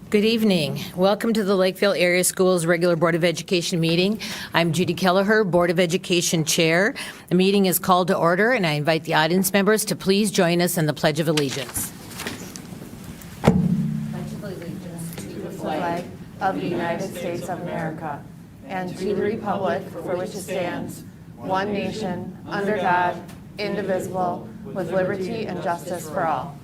Good evening. Welcome to the Lakeville Area Schools Regular Board of Education meeting. I'm Judy Kelleher, Board of Education Chair. The meeting is called to order, and I invite the audience members to please join us in the Pledge of Allegiance. Pledge of allegiance to the flag of the United States of America and to the republic for which it stands, one nation, under God, indivisible, with liberty and justice for all.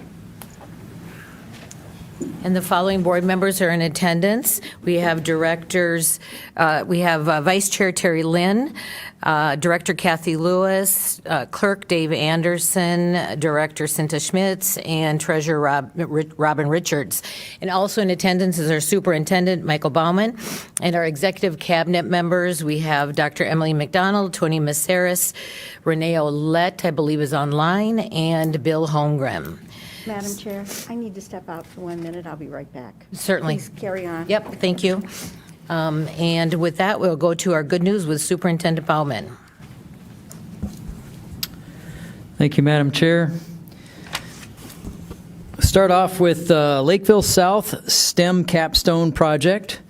And the following board members are in attendance. We have directors, Vice Chair Terry Lynn, Director Kathy Lewis, Clerk Dave Anderson, Director Cinta Schmitz, and Treasurer Robin Richards. And also in attendance is our Superintendent Michael Bauman, and our Executive Cabinet members. We have Dr. Emily McDonald, Tony Maceras, Renee Olette, I believe is online, and Bill Holmgren. Madam Chair, I need to step out for 1 minute. I'll be right back. Certainly. Please carry on. Yep, thank you. And with that, we'll go to our good news with Superintendent Bauman. Thank you, Madam Chair. Start off with Lakeville South STEM Capstone Project.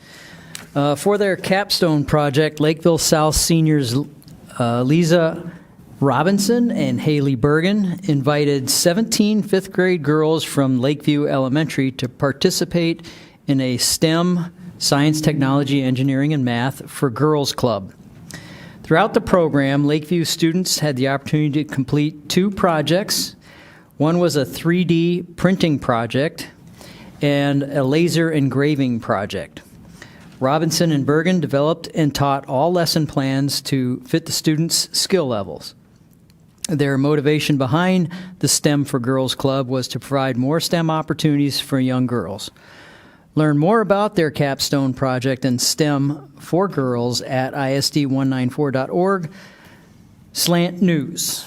For their capstone project, Lakeville South seniors Lisa Robinson and Haley Bergen invited 17 fifth grade girls from Lakeview Elementary to participate in a STEM, Science, Technology, Engineering, and Math for Girls Club. Throughout the program, Lakeview students had the opportunity to complete 2 projects. One was a 3D printing project and a laser engraving project. Robinson and Bergen developed and taught all lesson plans to fit the students' skill levels. Their motivation behind the STEM for Girls Club was to provide more STEM opportunities for young girls. Learn more about their capstone project and STEM for Girls at isd194.org/news.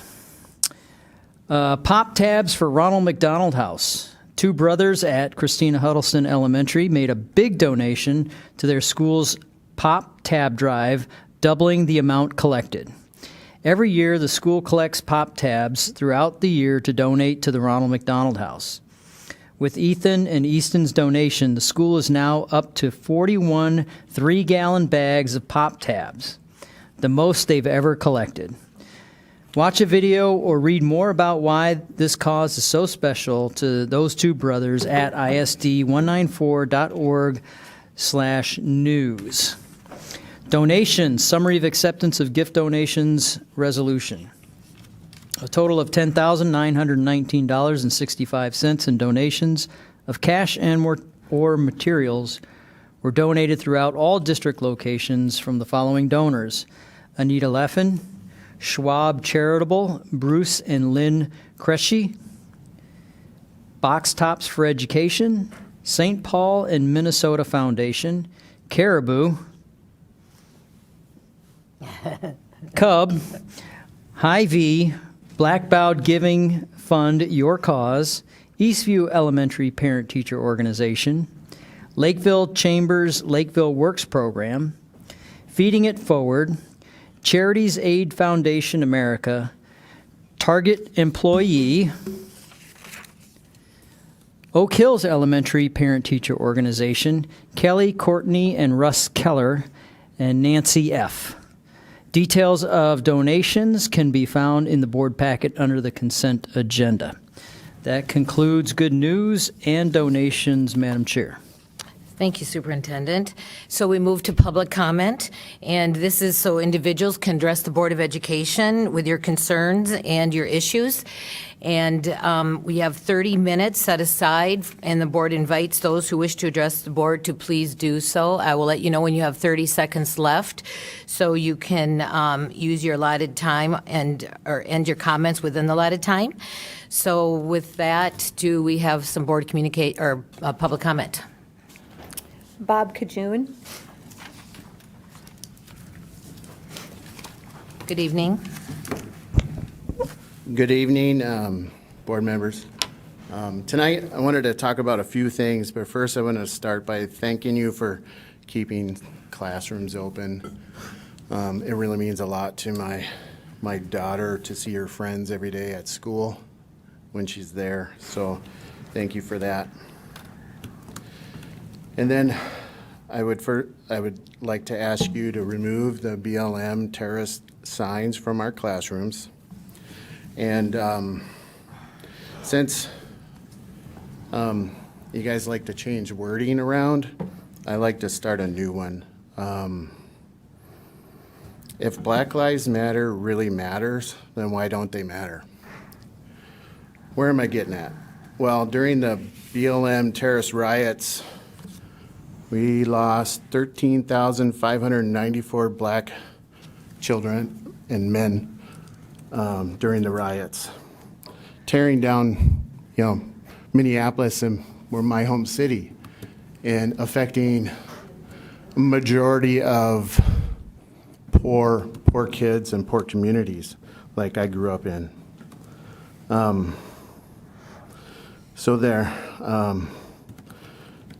Pop tabs for Ronald McDonald House. 2 brothers at Christina Huddleston Elementary made a big donation to their school's Pop Tab Drive, doubling the amount collected. Every year, the school collects pop tabs throughout the year to donate to the Ronald McDonald House. With Ethan and Easton's donation, the school is now up to 41 3-gallon bags of pop tabs, the most they've ever collected. Watch a video or read more about why this cause is so special to those 2 brothers at isd194.org/news. Donations, summary of acceptance of gift donations resolution. A total of $10,919.65 in donations of cash and or materials were donated throughout all district locations from the following donors: Anita Leffen, Schwab Charitable, Bruce and Lynn Cresci, Box Tops for Education, St. Paul and Minnesota Foundation, Caribou, Cub, Hy-Vee, Black Bowed Giving Fund, Your Cause, Eastview Elementary Parent Teacher Organization, Lakeville Chambers Lakeville Works Program, Feeding It Forward, Charities Aid Foundation America, Target Employee, Oak Hills Elementary Parent Teacher Organization, Kelly, Courtney, and Russ Keller, and Nancy F. Details of donations can be found in the board packet under the consent agenda. That concludes good news and donations, Madam Chair. Thank you, Superintendent. So we move to public comment, and this is so individuals can address the Board of Education with your concerns and your issues. And we have 30 minutes set aside, and the board invites those who wish to address the board to please do so. I will let you know when you have 30 seconds left, so you can use your allotted time or end your comments within the allotted time. So with that, do we have some board public comment? Bob Kajun. Good evening. Good evening, board members. Tonight, I wanted to talk about a few things, but first I want to start by thanking you for keeping classrooms open. It really means a lot to my daughter to see her friends every day at school when she's there, so thank you for that. And then I would like to ask you to remove the BLM terrorist signs from our classrooms. And since you guys like to change wording around, I like to start a new one. If Black Lives Matter really matters, then why don't they matter? Where am I getting at? Well, during the BLM terrorist riots, we lost 13,594 black children and men during the riots, tearing down, Minneapolis and my home city, and affecting a majority of poor kids and poor communities like I grew up in.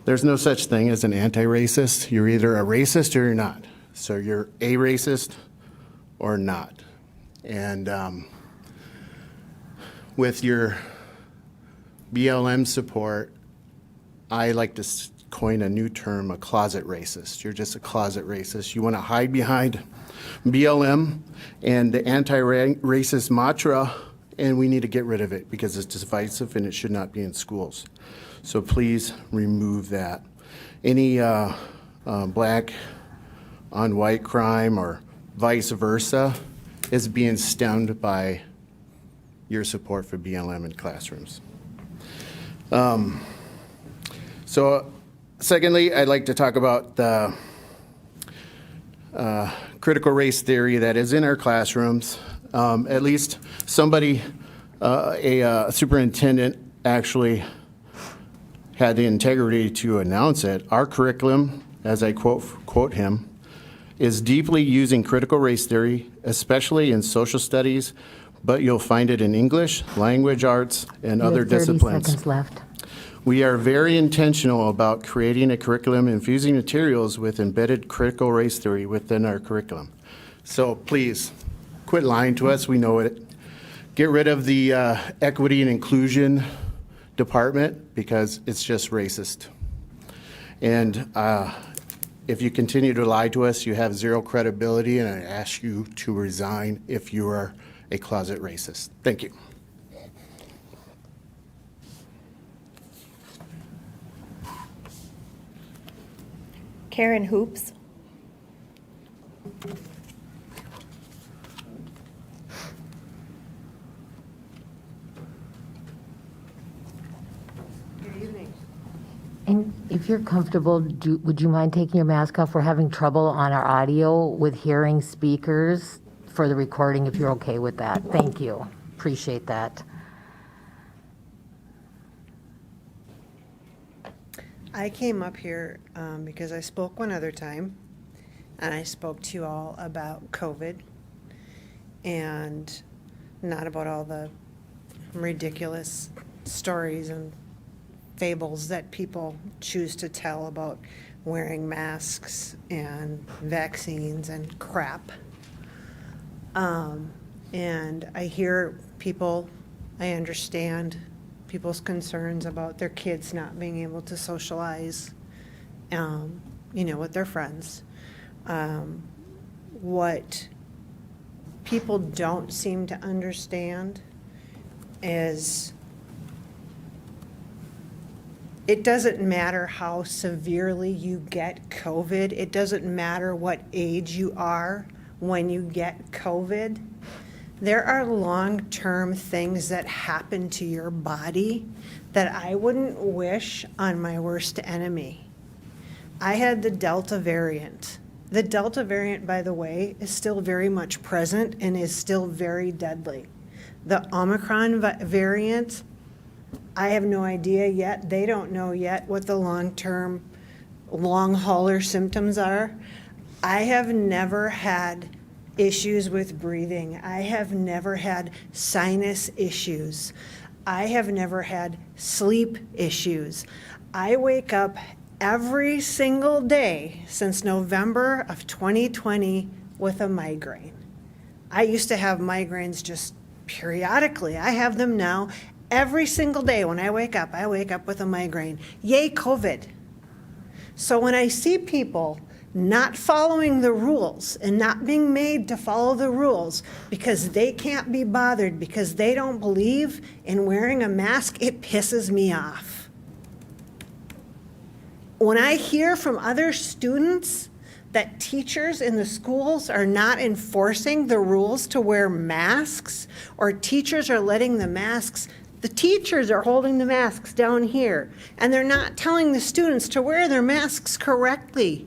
There's no such thing as an anti-racist. You're either a racist or you're not. So you're a racist or not. And with your BLM support, I like to coin a new term, a closet racist. You're just a closet racist. You want to hide behind BLM and the anti-racist mantra, and we need to get rid of it because it's divisive and it should not be in schools. So please remove that. Any black on white crime or vice versa is being stemmed by your support for BLM in classrooms. So secondly, I'd like to talk about the critical race theory that is in our classrooms. At least somebody, a superintendent actually had the integrity to announce it. Our curriculum, as I quote him, is deeply using critical race theory, especially in social studies, but you'll find it in English, language arts, and other disciplines. 30 seconds left. We are very intentional about creating a curriculum infusing materials with embedded critical race theory within our curriculum. So please, quit lying to us, we know it. Get rid of the equity and inclusion department because it's just racist. And if you continue to lie to us, you have zero credibility, and I ask you to resign if you are a closet racist. Thank you. Karen Hoops. And if you're comfortable, would you mind taking your mask off? We're having trouble on our audio with hearing speakers for the recording, if you're okay with that. Thank you. Appreciate that. I came up here because I spoke one other time, and I spoke to you all about COVID, and not about all the ridiculous stories and fables that people choose to tell about wearing masks and vaccines and crap. And I hear people, I understand people's concerns about their kids not being able to socialize, with their friends. What people don't seem to understand is it doesn't matter how severely you get COVID. It doesn't matter what age you are when you get COVID. There are long-term things that happen to your body that I wouldn't wish on my worst enemy. I had the Delta variant. The Delta variant, by the way, is still very much present and is still very deadly. The Omicron variant, I have no idea yet. They don't know yet what the long-term, long-hauler symptoms are. I have never had issues with breathing. I have never had sinus issues. I have never had sleep issues. I wake up every single day since November of 2020 with a migraine. I used to have migraines just periodically. I have them now. Every single day when I wake up with a migraine. Yay, COVID. So when I see people not following the rules and not being made to follow the rules because they can't be bothered, because they don't believe in wearing a mask, it pisses me off. When I hear from other students that teachers in the schools are not enforcing the rules to wear masks, or teachers are letting the teachers are holding the masks down here, and they're not telling the students to wear their masks correctly.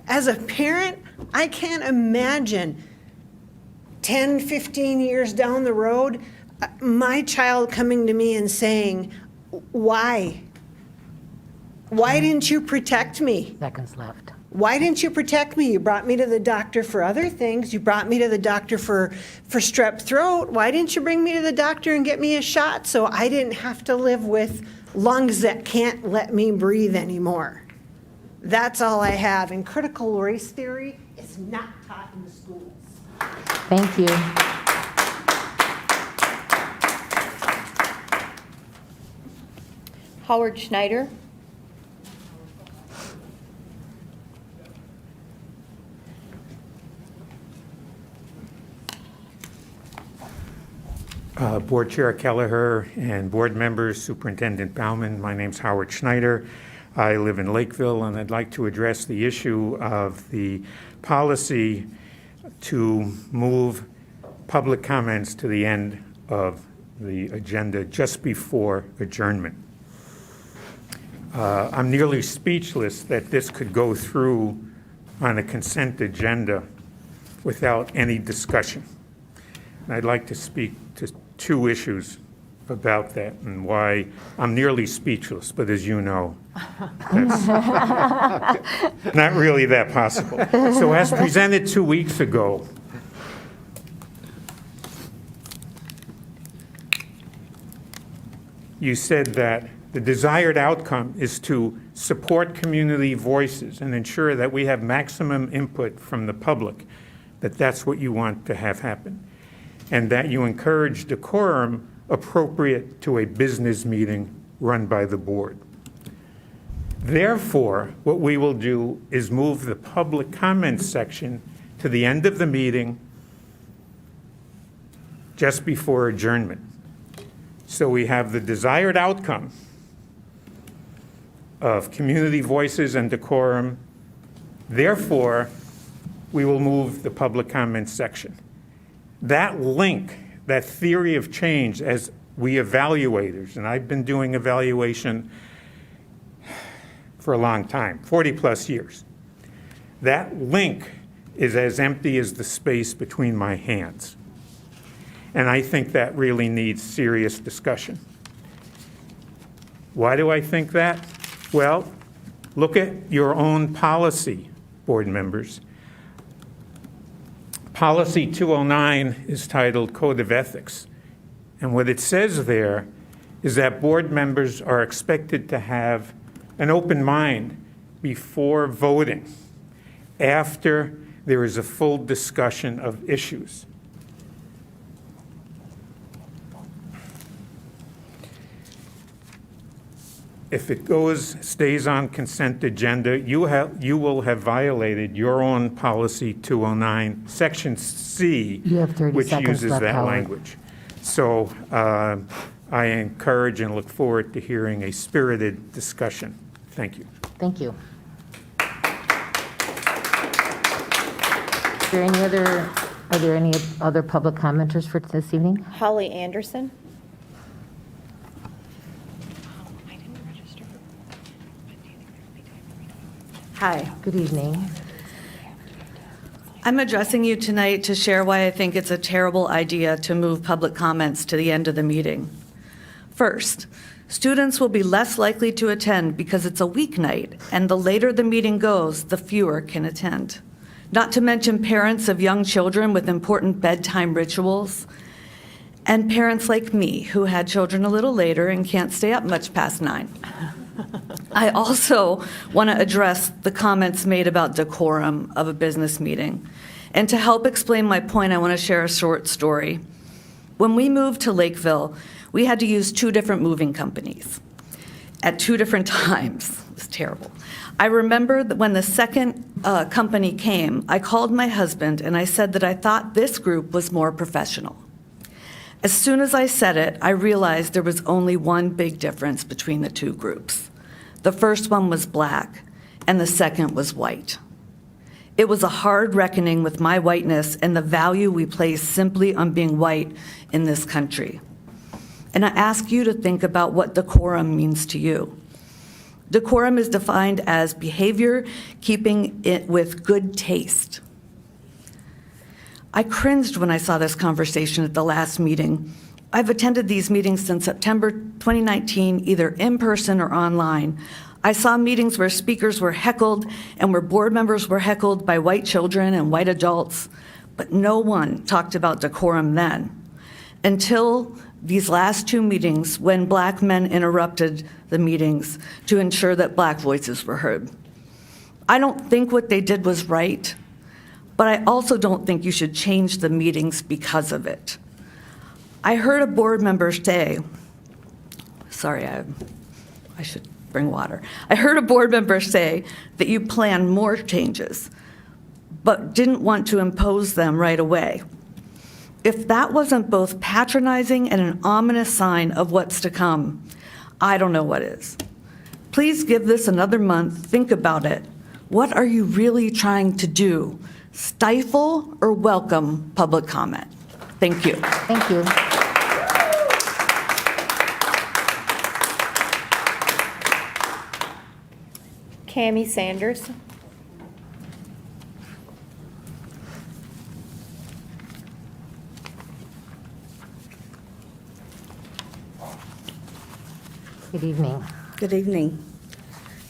As a parent, I can't imagine 10, 15 years down the road, my child coming to me and saying, why? Why didn't you protect me? Seconds left. Why didn't you protect me? You brought me to the doctor for other things. You brought me to the doctor for strep throat. Why didn't you bring me to the doctor and get me a shot so I didn't have to live with lungs that can't let me breathe anymore? That's all I have. And critical race theory is not taught in the schools. Thank you. Howard Schneider. Board Chair Kelleher and board members, Superintendent Bauman, my name's Howard Schneider. I live in Lakeville, and I'd like to address the issue of the policy to move public comments to the end of the agenda just before adjournment. I'm nearly speechless that this could go through on a consent agenda without any discussion. And I'd like to speak to two issues about that and why I'm nearly speechless, but as you know, that's not really that possible. So as presented 2 weeks ago, you said that the desired outcome is to support community voices and ensure that we have maximum input from the public, that that's what you want to have happen, and that you encourage decorum appropriate to a business meeting run by the board. Therefore, what we will do is move the public comment section to the end of the meeting just before adjournment. So we have the desired outcome of community voices and decorum. Therefore, we will move the public comment section. That link, that theory of change, as we evaluators, and I've been doing evaluation for a long time, 40 plus years, that link is as empty as the space between my hands. And I think that really needs serious discussion. Why do I think that? Well, look at your own policy, board members. Policy 209 is titled Code of Ethics. And what it says there is that board members are expected to have an open mind before voting, after there is a full discussion of issues. If it stays on consent agenda, you will have violated your own policy 209, section C, You have 30 which seconds uses left, that Howard. language. So I encourage and look forward to hearing a spirited discussion. Thank you. Thank you. Are there any other public commenters for this evening? Holly Anderson. Hi, Good evening. I'm addressing you tonight to share why I think it's a terrible idea to move public comments to the end of the meeting. First, students will be less likely to attend because it's a weeknight, and the later the meeting goes, the fewer can attend. Not to mention parents of young children with important bedtime rituals, and parents like me who had children a little later and can't stay up much past 9. I also want to address the comments made about decorum of a business meeting. And to help explain my point, I want to share a short story. When we moved to Lakeville, we had to use 2 different moving companies. at 2 different times. It was terrible. I remember that when the second company came, I called my husband and I said that I thought this group was more professional. As soon as I said it, I realized there was only one big difference between the 2 groups. The first one was black, and the second was white. It was a hard reckoning with my whiteness and the value we place simply on being white in this country. And I ask you to think about what decorum means to you. Decorum is defined as behavior keeping it with good taste. I cringed when I saw this conversation at the last meeting. I've attended these meetings since September 2019, either in person or online. I saw meetings where speakers were heckled and where board members were heckled by white children and white adults, but no one talked about decorum then. Until these last 2 meetings when black men interrupted the meetings to ensure that black voices were heard. I don't think what they did was right, but I also don't think you should change the meetings because of it. I heard a board member say, sorry, I should bring water. I heard a board member say that you planned more changes, but didn't want to impose them right away. If that wasn't both patronizing and an ominous sign of what's to come, I don't know what is. Please give this another month, think about it. What are you really trying to do? Stifle or welcome public comment? Thank you. Thank you. Cammie Sanders. Good evening. Good evening.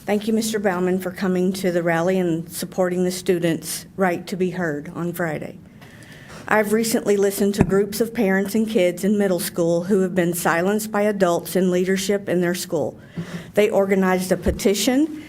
Thank you, Mr. Bauman, for coming to the rally and supporting the students' right to be heard on Friday. I've recently listened to groups of parents and kids in middle school who have been silenced by adults in leadership in their school. They organized a petition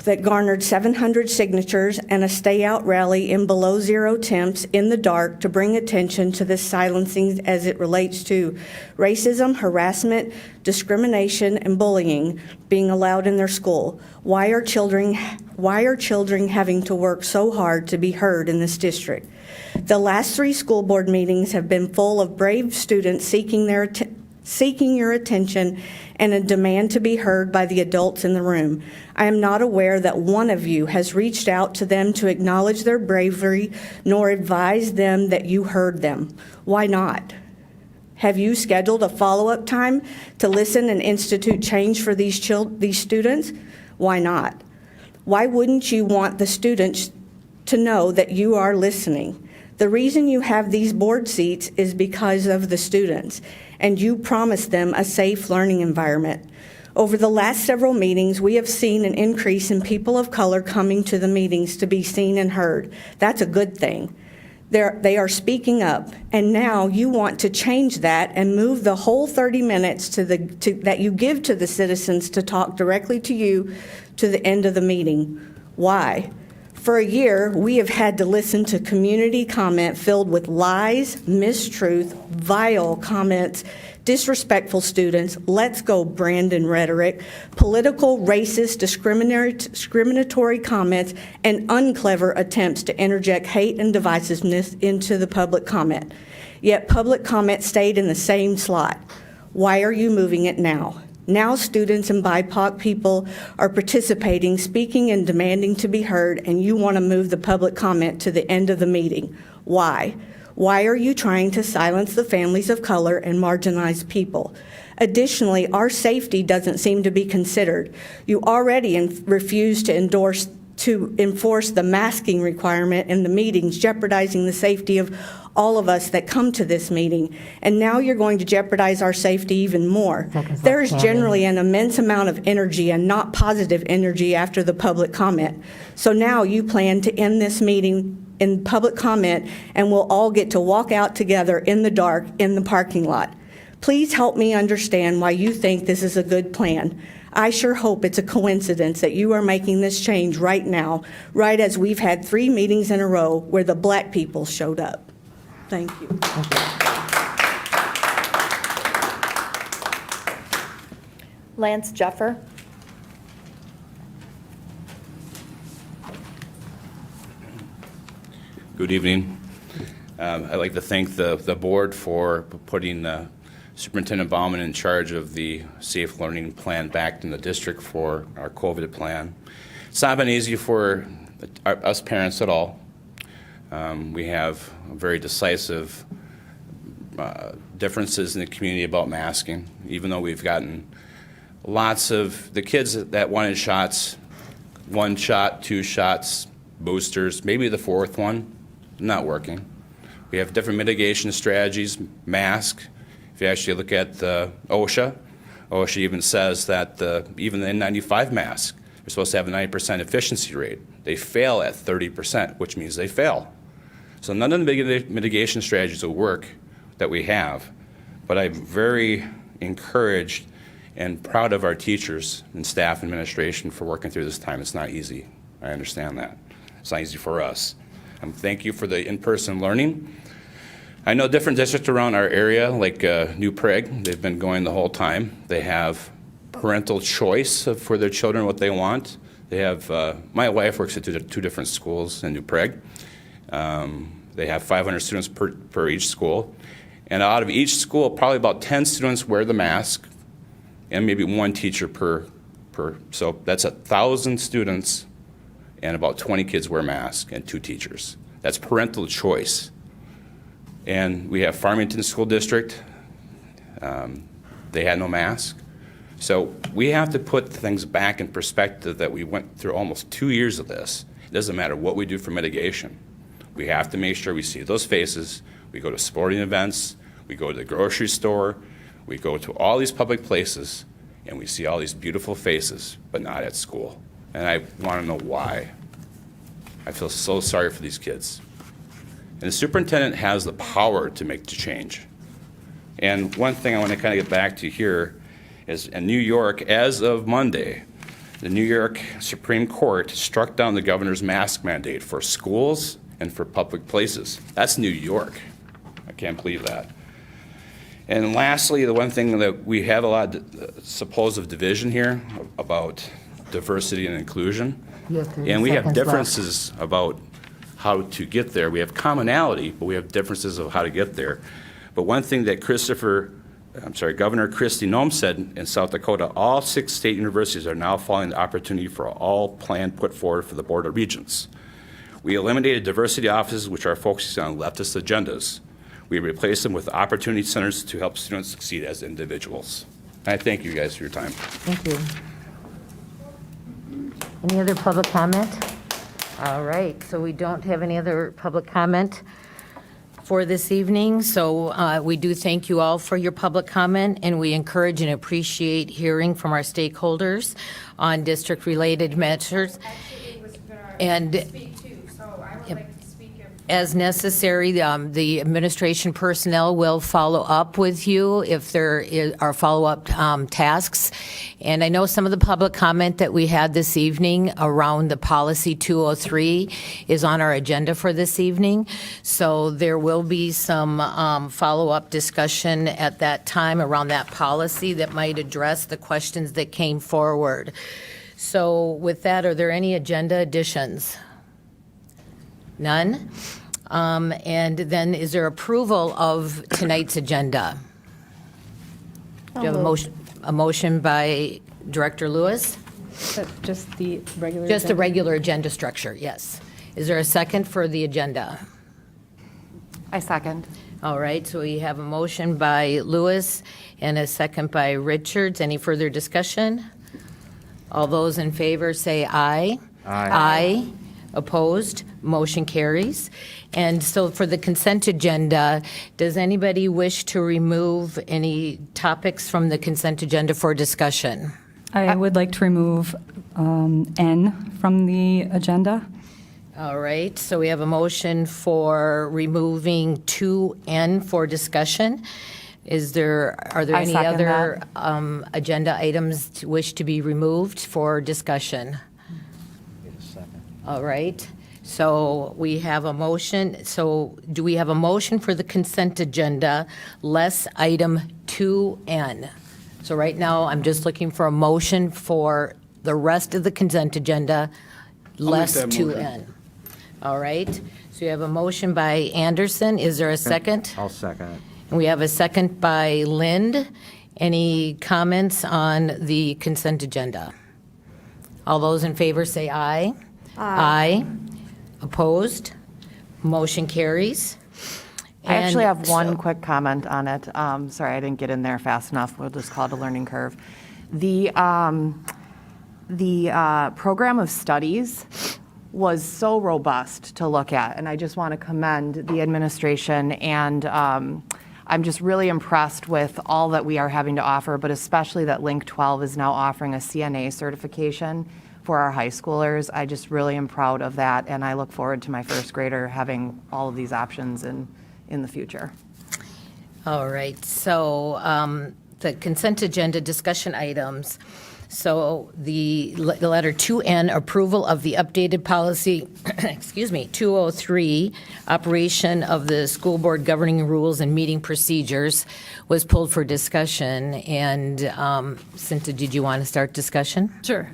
that garnered 700 signatures and a stay-out rally in below zero temps in the dark to bring attention to this silencing as it relates to racism, harassment, discrimination, and bullying being allowed in their school. Why are children having to work so hard to be heard in this district? The last 3 school board meetings have been full of brave students seeking your attention and a demand to be heard by the adults in the room. I am not aware that one of you has reached out to them to acknowledge their bravery, nor advise them that you heard them. Why not? Have you scheduled a follow-up time to listen and institute change for these students? Why not? Why wouldn't you want the students to know that you are listening? The reason you have these board seats is because of the students, and you promised them a safe learning environment. Over the last several meetings, we have seen an increase in people of color coming to the meetings to be seen and heard. That's a good thing. They are speaking up, and now you want to change that and move the whole 30 minutes that you give to the citizens to talk directly to you to the end of the meeting. Why? For a year, we have had to listen to community comment filled with lies, mistruth, vile comments, disrespectful students, let's go Brandon rhetoric, political, racist, discriminatory comments, and unclever attempts to interject hate and divisiveness into the public comment. Yet public comment stayed in the same slot. Why are you moving it now? Now students and BIPOC people are participating, speaking, and demanding to be heard, and you want to move the public comment to the end of the meeting. Why? Why are you trying to silence the families of color and marginalized people? Additionally, our safety doesn't seem to be considered. You already refuse to enforce the masking requirement in the meetings, jeopardizing the safety of all of us that come to this meeting. And now you're going to jeopardize our safety even more. There is generally an immense amount of energy and not positive energy after the public comment. So now you plan to end this meeting in public comment, and we'll all get to walk out together in the dark in the parking lot. Please help me understand why you think this is a good plan. I sure hope it's a coincidence that you are making this change right now, right as we've had 3 meetings in a row where the black people showed up. Thank you. Lance Jeffer. Good evening. I'd like to thank the board for putting Superintendent Bauman in charge of the Safe Learning Plan back in the district for our COVID plan. It's not been easy for us parents at all. We have very decisive differences in the community about masking, even though we've gotten lots of the kids that wanted shots, 1 shot, 2 shots, boosters, maybe the 4th one, not working. We have different mitigation strategies, mask. If you actually look at the OSHA even says that even the N95 mask, they're supposed to have a 90% efficiency rate. They fail at 30%, which means they fail. So none of the mitigation strategies will work that we have, but I'm very encouraged and proud of our teachers and staff administration for working through this time. It's not easy. I understand that. It's not easy for us. Thank you for the in-person learning. I know different districts around our area, like New Prague, they've been going the whole time. They have parental choice for their children, what they want. They have, my wife works at two different schools in New Prague. They have 500 students per each school. And out of each school, probably about 10 students wear the mask, and maybe 1 teacher per. So that's 1,000 students, and about 20 kids wear masks, and 2 teachers. That's parental choice. And we have Farmington School District. They had no mask. So we have to put things back in perspective that we went through almost 2 years of this. It doesn't matter what we do for mitigation. We have to make sure we see those faces. We go to sporting events. We go to the grocery store. We go to all these public places, and we see all these beautiful faces, but not at school. And I want to know why. I feel so sorry for these kids. And the superintendent has the power to make the change. And one thing I want to kind of get back to here is in New York, as of Monday, the New York Supreme Court struck down the governor's mask mandate for schools and for public places. That's New York. I can't believe that. And lastly, the one thing that we have a lot of supposed division here about diversity and inclusion. And we have differences about how to get there. We have commonality, but we have differences of how to get there. But one thing that Governor Kristi Noem said in South Dakota, all 6 state universities are now following the opportunity for all plan put forward for the Board of Regents. We eliminated diversity offices which are focusing on leftist agendas. We replaced them with opportunity centers to help students succeed as individuals. And I thank you guys for your time. Thank you. Any other public comment? All right, so we don't have any other public comment for this evening. So we do thank you all for your public comment, and we encourage and appreciate hearing from our stakeholders on district-related matters. Actually, it was going And- to speak too, so I would Yep. like to speak if As necessary, the administration personnel will follow up with you if there are follow-up tasks. And I know some of the public comment that we had this evening around the policy 203 is on our agenda for this evening. So there will be some follow-up discussion at that time around that policy that might address the questions that came forward. So with that, are there any agenda additions? None? And then is there approval of tonight's agenda? Do you have a motion by Director Lewis? Just the regular. Just the agenda? regular agenda structure, yes. Is there a second for the agenda? I second. All right, so we have a motion by Lewis and a second by Richards. Any further discussion? All those in favor say aye. Aye. Opposed? Motion carries. And so for the consent agenda, does anybody wish to remove any topics from the consent agenda for discussion? I would like to remove N from the agenda. All right, so we have a motion for removing 2N for discussion. Are there I any second other agenda items to wish to be removed for discussion? All right, so we have a motion. So do we have a motion for the consent agenda, less item 2N? So right now, I'm just looking for a motion for the rest of the consent agenda, less that 2N. All right, so you have a motion by Anderson. Is there a second? I'll second it. And we have a second by Lind. Any comments on the consent agenda? All those in favor say aye. Aye. Opposed? Motion carries. I actually And have one so- quick comment on it. Sorry, I didn't get in there fast enough. We'll just call it a learning curve. The program of studies was so robust to look at, and I just want to commend the administration, and I'm just really impressed with all that we are having to offer, but especially that Link 12 is now offering a CNA certification for our high schoolers. I just really am proud of that, and I look forward to my first grader having all of these options in the future. All right, so the consent agenda discussion items. So the letter 2N, approval of the updated policy, 203, operation of the school board governing rules and meeting procedures, was pulled for discussion. And Cinta, did you want to start discussion? Sure.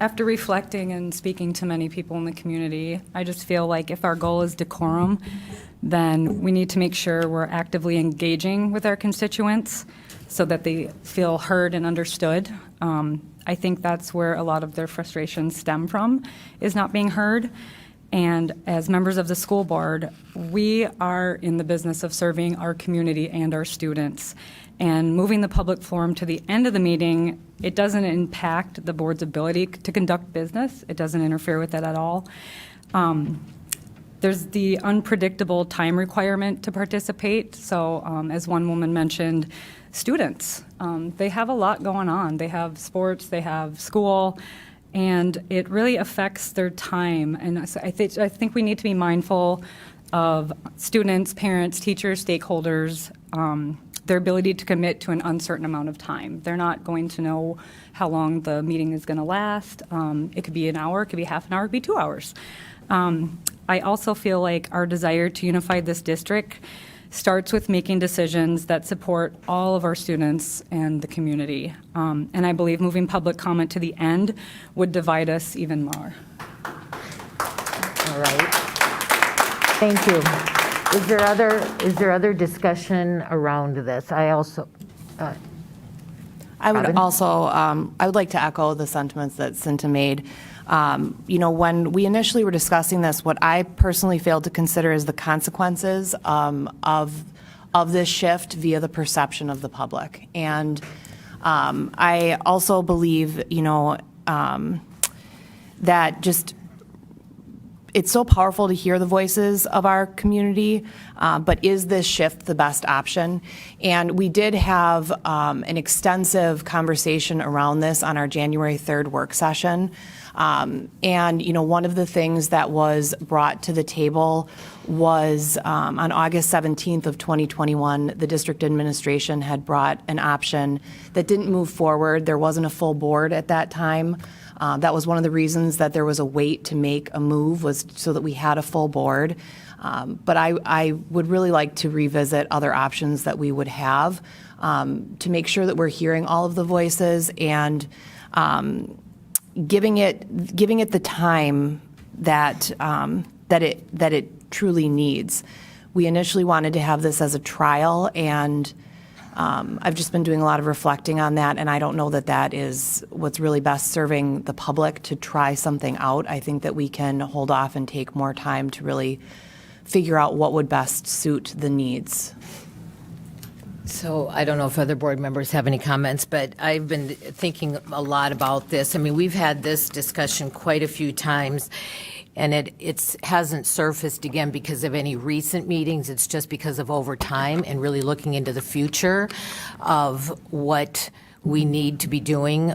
After reflecting and speaking to many people in the community, I just feel like if our goal is decorum, then we need to make sure we're actively engaging with our constituents so that they feel heard and understood. I think that's where a lot of their frustrations stem from, is not being heard. And as members of the school board, we are in the business of serving our community and our students. And moving the public forum to the end of the meeting, it doesn't impact the board's ability to conduct business. It doesn't interfere with that at all. There's the unpredictable time requirement to participate. So as one woman mentioned, students, they have a lot going on. They have sports, they have school, and it really affects their time. And so I think we need to be mindful of students, parents, teachers, stakeholders, their ability to commit to an uncertain amount of time. They're not going to know how long the meeting is going to last. It could be an hour, it could be half an hour, it could be 2 hours. I also feel like our desire to unify this district starts with making decisions that support all of our students and the community. And I believe moving public comment to the end would divide us even more. All right. Thank you. Is there other discussion around this? I also, I would Robin? also, I would like to echo the sentiments that Cinta made. When we initially were discussing this, what I personally failed to consider is the consequences of this shift via the perception of the public. And I also believe, that just it's so powerful to hear the voices of our community, but is this shift the best option? And we did have an extensive conversation around this on our January 3rd work session. And, one of the things that was brought to the table was on August 17th of 2021, the district administration had brought an option that didn't move forward. There wasn't a full board at that time. That was one of the reasons that there was a wait to make a move, was so that we had a full board. But I would really like to revisit other options that we would have to make sure that we're hearing all of the voices and giving it the time that it truly needs. We initially wanted to have this as a trial, and I've just been doing a lot of reflecting on that, and I don't know that that is what's really best serving the public to try something out. I think that we can hold off and take more time to really figure out what would best suit the needs. So I don't know if other board members have any comments, but I've been thinking a lot about this. I mean, we've had this discussion quite a few times, and it hasn't surfaced again because of any recent meetings. It's just because of over time and really looking into the future of what we need to be doing.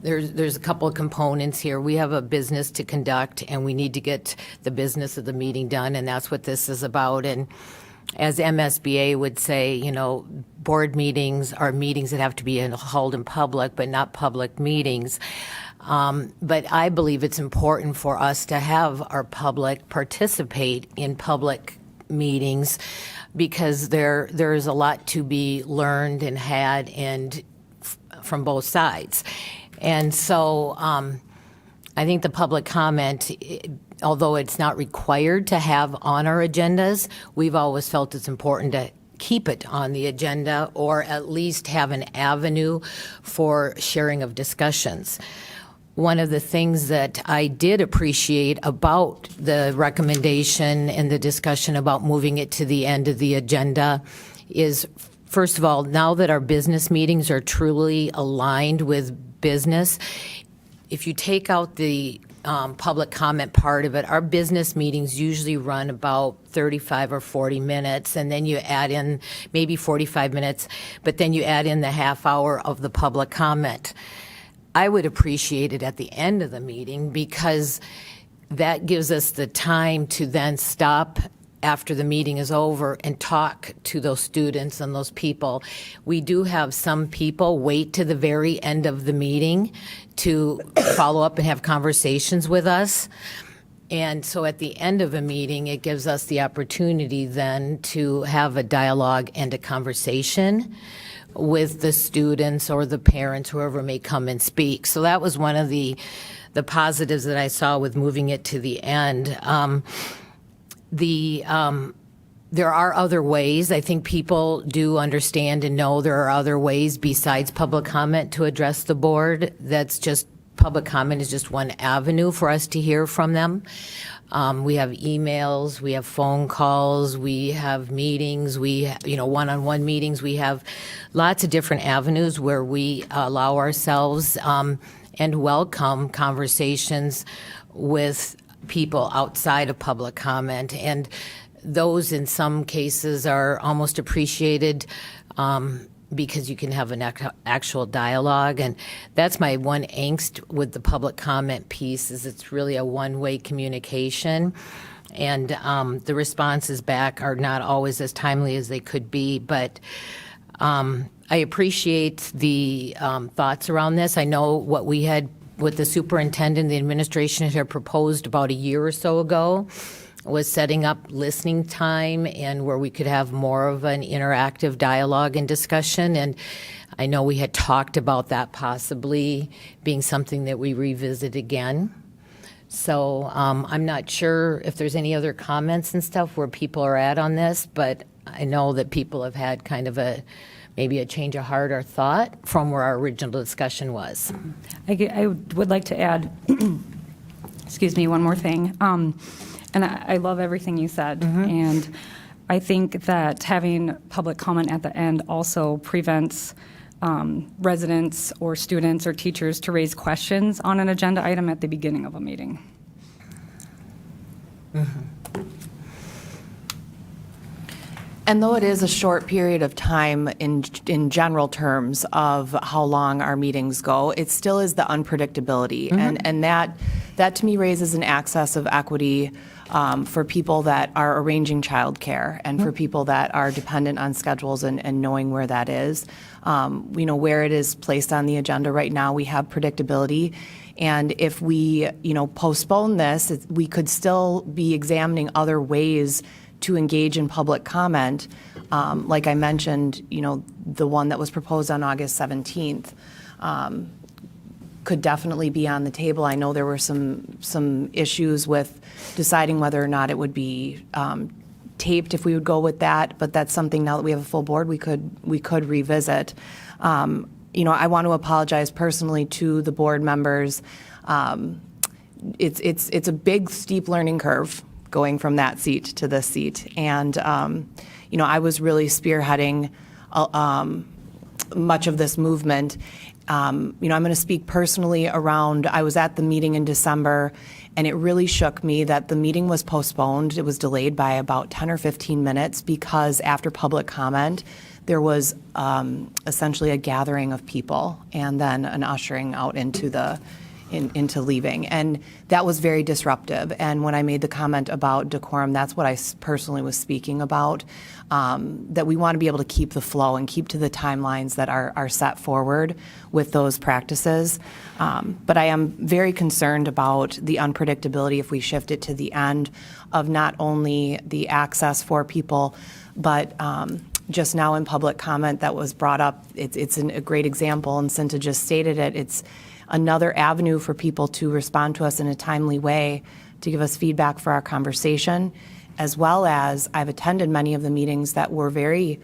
There's a couple of components here. We have a business to conduct, and we need to get the business of the meeting done, and that's what this is about. And as MSBA would say, board meetings are meetings that have to be held in public, but not public meetings. But I believe it's important for us to have our public participate in public meetings because there is a lot to be learned and had and from both sides. And so I think the public comment, although it's not required to have on our agendas, we've always felt it's important to keep it on the agenda or at least have an avenue for sharing of discussions. One of the things that I did appreciate about the recommendation and the discussion about moving it to the end of the agenda is, first of all, now that our business meetings are truly aligned with business, if you take out the public comment part of it, our business meetings usually run about 35 or 40 minutes, and then you add in maybe 45 minutes, but then you add in the half hour of the public comment. I would appreciate it at the end of the meeting because that gives us the time to then stop after the meeting is over and talk to those students and those people. We do have some people wait to the very end of the meeting to follow up and have conversations with us. And so at the end of a meeting, it gives us the opportunity then to have a dialogue and a conversation with the students or the parents, whoever may come and speak. So that was one of the positives that I saw with moving it to the end. There are other ways. I think people do understand and know there are other ways besides public comment to address the board. That's just, public comment is just one avenue for us to hear from them. We have emails, we have phone calls, we have meetings, one-on-one meetings. We have lots of different avenues where we allow ourselves and welcome conversations with people outside of public comment. And those in some cases are almost appreciated because you can have an actual dialogue. And that's my one angst with the public comment piece is it's really a one-way communication. And the responses back are not always as timely as they could be. But I appreciate the thoughts around this. I know what we had with the superintendent, the administration had proposed about a year or so ago was setting up listening time and where we could have more of an interactive dialogue and discussion. And I know we had talked about that possibly being something that we revisit again. So I'm not sure if there's any other comments and stuff where people are at on this, but I know that people have had kind of maybe a change of heart or thought from where our original discussion was. I would like to add, excuse me, one more thing. And I love everything you said. And I think that having public comment at the end also prevents residents or students or teachers to raise questions on an agenda item at the beginning of a meeting. And though it is a short period of time in general terms of how long our meetings go, it still is the unpredictability. And that to me raises an access of equity for people that are arranging childcare and for people that are dependent on schedules and knowing where that is. Where it is placed on the agenda right now, we have predictability. And if we, postpone this, we could still be examining other ways to engage in public comment. Like I mentioned, the one that was proposed on August 17th could definitely be on the table. I know there were some issues with deciding whether or not it would be taped if we would go with that, but that's something now that we have a full board we could revisit. I want to apologize personally to the board members. It's a big, steep learning curve going from that seat to this seat. And, I was really spearheading much of this movement. I'm going to speak personally around, I was at the meeting in December, and it really shook me that the meeting was postponed. It was delayed by about 10 or 15 minutes because after public comment, there was essentially a gathering of people and then an ushering out into the into leaving. And that was very disruptive. And when I made the comment about decorum, that's what I personally was speaking about, that we want to be able to keep the flow and keep to the timelines that are set forward with those practices. But I am very concerned about the unpredictability if we shift it to the end of not only the access for people, but just now in public comment that was brought up, it's a great example, and Cinta just stated it. It's another avenue for people to respond to us in a timely way, to give us feedback for our conversation, as well as I've attended many of the meetings that were very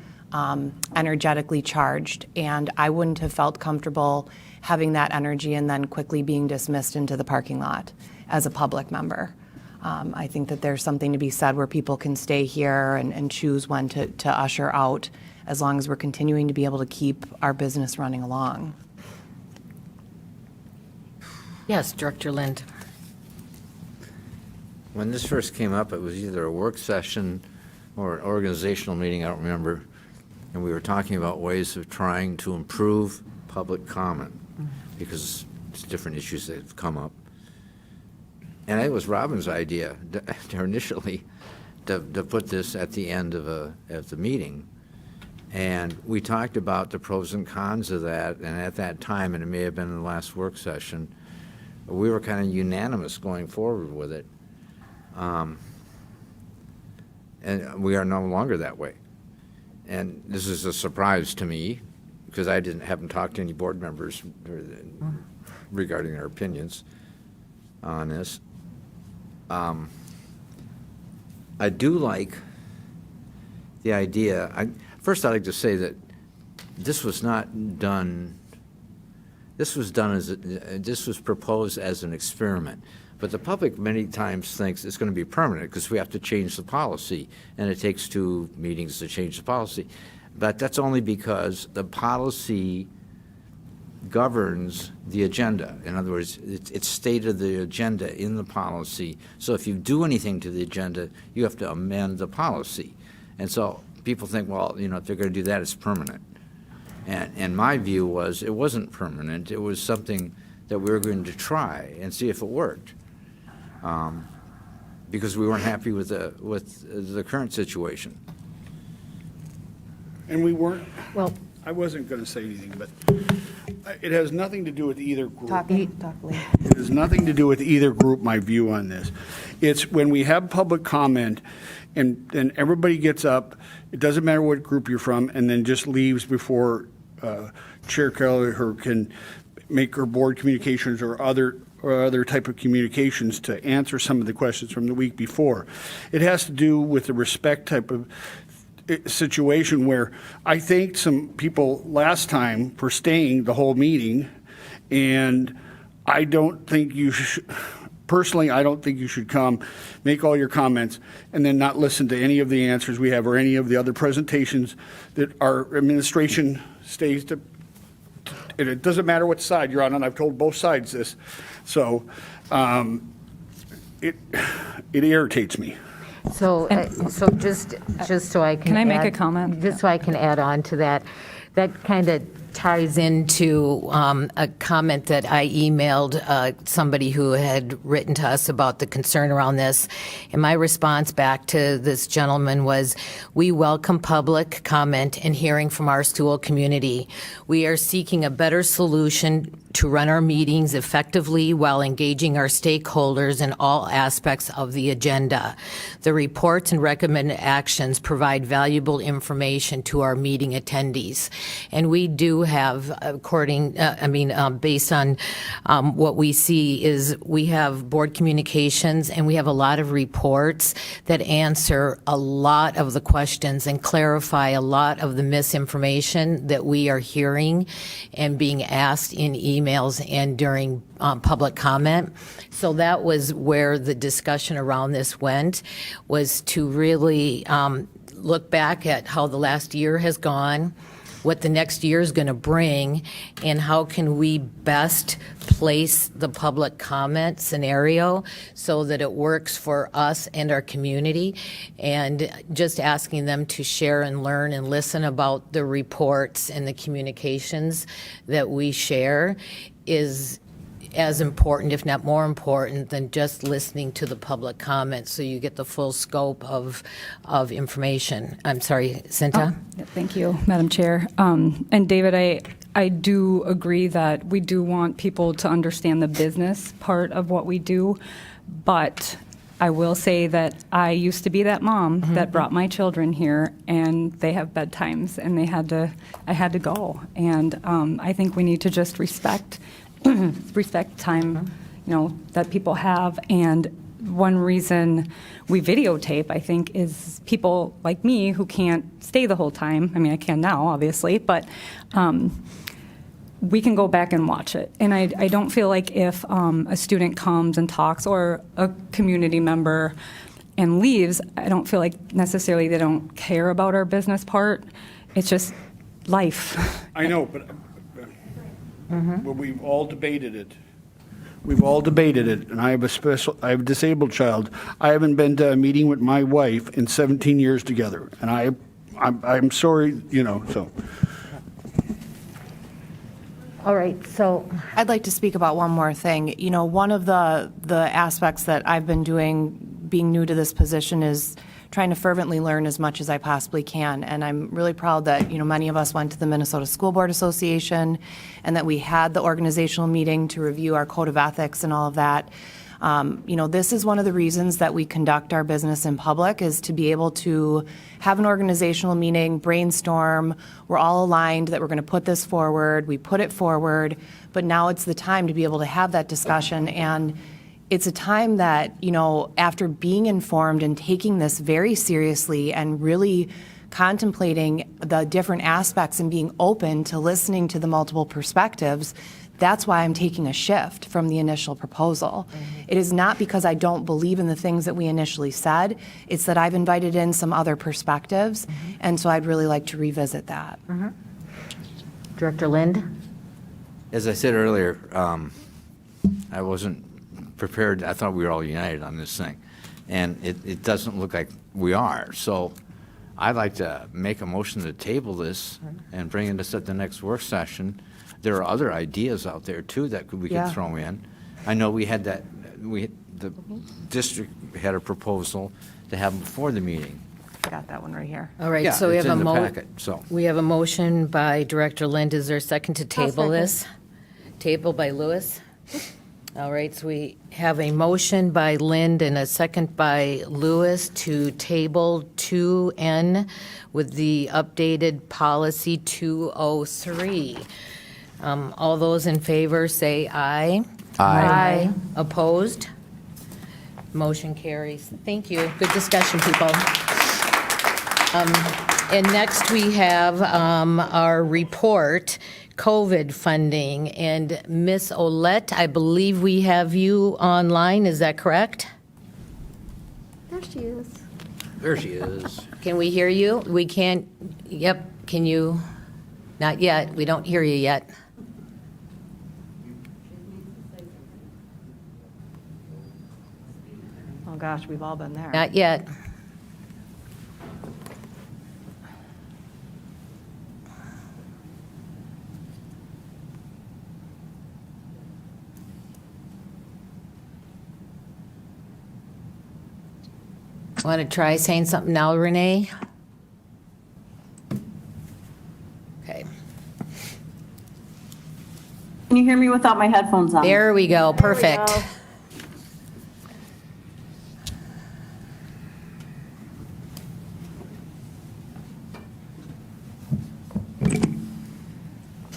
energetically charged, and I wouldn't have felt comfortable having that energy and then quickly being dismissed into the parking lot as a public member. I think that there's something to be said where people can stay here and choose when to usher out, as long as we're continuing to be able to keep our business running along. Yes, Director Lind. When this first came up, it was either a work session or an organizational meeting, I don't remember, and we were talking about ways of trying to improve public comment because it's different issues that have come up. And it was Robin's idea to initially to put this at the end of the meeting. And we talked about the pros and cons of that, and at that time, and it may have been in the last work session, we were kind of unanimous going forward with it. And we are no longer that way. And this is a surprise to me because I haven't talked to any board members regarding their opinions on this. I do like the idea. First, I'd like to say that this was not done. This was proposed as an experiment. But the public many times thinks it's going to be permanent because we have to change the policy, and it takes 2 meetings to change the policy. But that's only because the policy governs the agenda. In other words, it's stated the agenda in the policy. So if you do anything to the agenda, you have to amend the policy. And so people think, well, if they're going to do that, it's permanent. And my view was it wasn't permanent. It was something that we were going to try and see if it worked. Because we weren't happy with the current situation. And we weren't, Well, I wasn't going to say anything, but it has nothing to do with either group. Talk, Lee. It has nothing to do with either group, my view on this. It's when we have public comment and then everybody gets up, it doesn't matter what group you're from, and then just leaves before Chair Keller can make her board communications or other type of communications to answer some of the questions from the week before. It has to do with the respect type of situation where I thanked some people last time for staying the whole meeting, and I don't think you should, personally, I don't think you should come, make all your comments, and then not listen to any of the answers we have or any of the other presentations that our administration stays to. And it doesn't matter what side you're on, and I've told both sides this. So it irritates me. so just so I can. Can I make a add- comment? Just so I can add on to that. That kind of ties into a comment that I emailed somebody who had written to us about the concern around this. And my response back to this gentleman was, we welcome public comment and hearing from our school community. We are seeking a better solution to run our meetings effectively while engaging our stakeholders in all aspects of the agenda. The reports and recommended actions provide valuable information to our meeting attendees. And we do have, based on what we see is we have board communications and we have a lot of reports that answer a lot of the questions and clarify a lot of the misinformation that we are hearing and being asked in emails and during public comment. So that was where the discussion around this went, was to really look back at how the last year has gone, what the next year is going to bring, and how can we best place the public comment scenario so that it works for us and our community, and just asking them to share and learn and listen about the reports and the communications that we share is as important, if not more important, than just listening to the public comments, so you get the full scope of information. I'm sorry, Cinta? Yeah, thank you, Madam Chair. And David, I do agree that we do want people to understand the business part of what we do, but I will say that I used to be that mom that brought my children here, and they have bedtimes, and I had to go. And I think we need to just respect time, that people have. And one reason we videotape, I think, is people like me who can't stay the whole time. I mean, I can now, obviously, but we can go back and watch it. And I don't feel like if a student comes and talks, or a community member and leaves, I don't feel like necessarily they don't care about our business part. It's just life. I know, but we've all debated it. We've all debated it, and I have a disabled child. I haven't been to a meeting with my wife in 17 years together, and I'm sorry, so. All right, so I'd like to speak about one more thing. One of the aspects that I've been doing, being new to this position, is trying to fervently learn as much as I possibly can. And I'm really proud that, many of us went to the Minnesota School Board Association, and that we had the organizational meeting to review our code of ethics and all of that. This is one of the reasons that we conduct our business in public, is to be able to have an organizational meeting, brainstorm. We're all aligned that we're going to put this forward. We put it forward, but now it's the time to be able to have that discussion. And it's a time that, after being informed and taking this very seriously and really contemplating the different aspects and being open to listening to the multiple perspectives, that's why I'm taking a shift from the initial proposal. It is not because I don't believe in the things that we initially said. It's that I've invited in some other perspectives, and so I'd really like to revisit that. Director Lind? As I said earlier, I wasn't prepared. I thought we were all united on this thing, and it doesn't look like we are. So I'd like to make a motion to table this and bring this at the next work session. There are other ideas out there, too, that we could throw in. I know the district had a proposal to have before the meeting. I got that one right here. All right, Yeah, so we it's have in the packet, so. we have a motion by Director Lind. Is there a second to table this? Table by Lewis? All right, so we have a motion by Lind and a second by Lewis to table 2N with the updated policy 203. All those in favor say aye. Aye. Opposed? Motion carries. Thank you. Good discussion, people. And next, we have our report, COVID funding. And Ms. Olette, I believe we have you online. Is that correct? There she is. There she is. Can we hear you? We can't, yep, can you? Not yet. We don't hear you yet. Oh, gosh, we've all been there. Not yet. Want to try saying something now, Renee? Okay. Can you hear me without my headphones on? There we go. Perfect.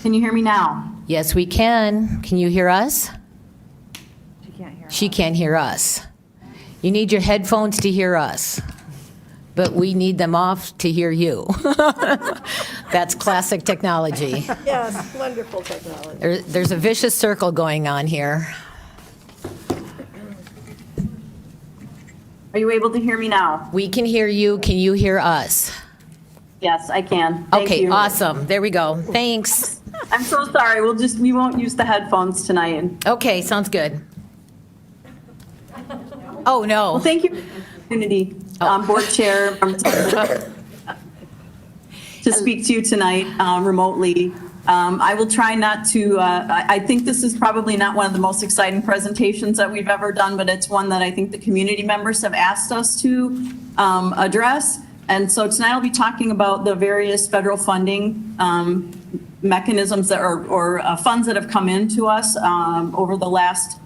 Can you hear me now? Yes, we can. Can you hear us? She can't hear. She can't hear us. You need your headphones to hear us, but we need them off to hear you. That's classic technology. Yes, wonderful technology. There's a vicious circle going on here. Are you able to hear me now? We can hear you. Can you hear us? Yes, I can. Thank Okay, you. awesome. There we go. Thanks. I'm so sorry. We won't use the headphones tonight. Okay, sounds good. Oh, no. Well, thank you for the opportunity, Board Chair, to speak to you tonight remotely. I will try not to, I think this is probably not one of the most exciting presentations that we've ever done, but it's one that I think the community members have asked us to address. And so tonight I'll be talking about the various federal funding mechanisms that or funds that have come into us over the last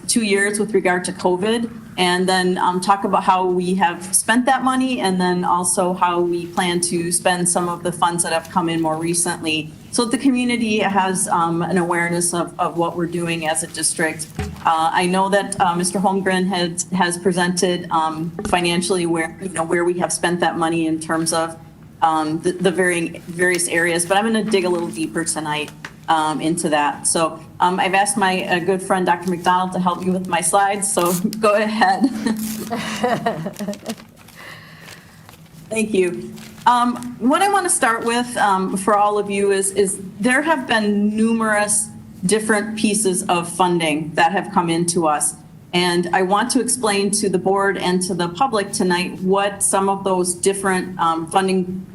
2 years with regard to COVID, and then talk about how we have spent that money, and then also how we plan to spend some of the funds that have come in more recently, so that the community has an awareness of what we're doing as a district. I know that Mr. Holmgren has presented financially where we have spent that money in terms of the various areas, but I'm going to dig a little deeper tonight into that. So I've asked my good friend, Dr. McDonald, to help me with my slides, so go ahead. Thank you. What I want to start with for all of you is there have been numerous different pieces of funding that have come into us. And I want to explain to the board and to the public tonight what some of those different funding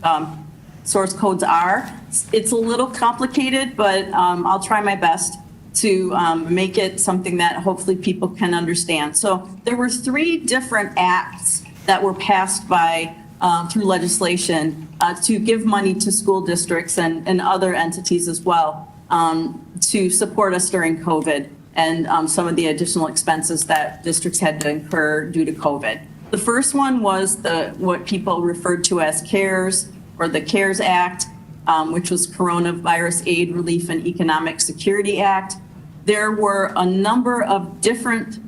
source codes are. It's a little complicated, but I'll try my best to make it something that hopefully people can understand. So there were 3 different acts that were passed by through legislation to give money to school districts and other entities as well to support us during COVID and some of the additional expenses that districts had to incur due to COVID. The first one was what people referred to as CARES, or the CARES Act, which was Coronavirus Aid, Relief, and Economic Security Act. There were a number of different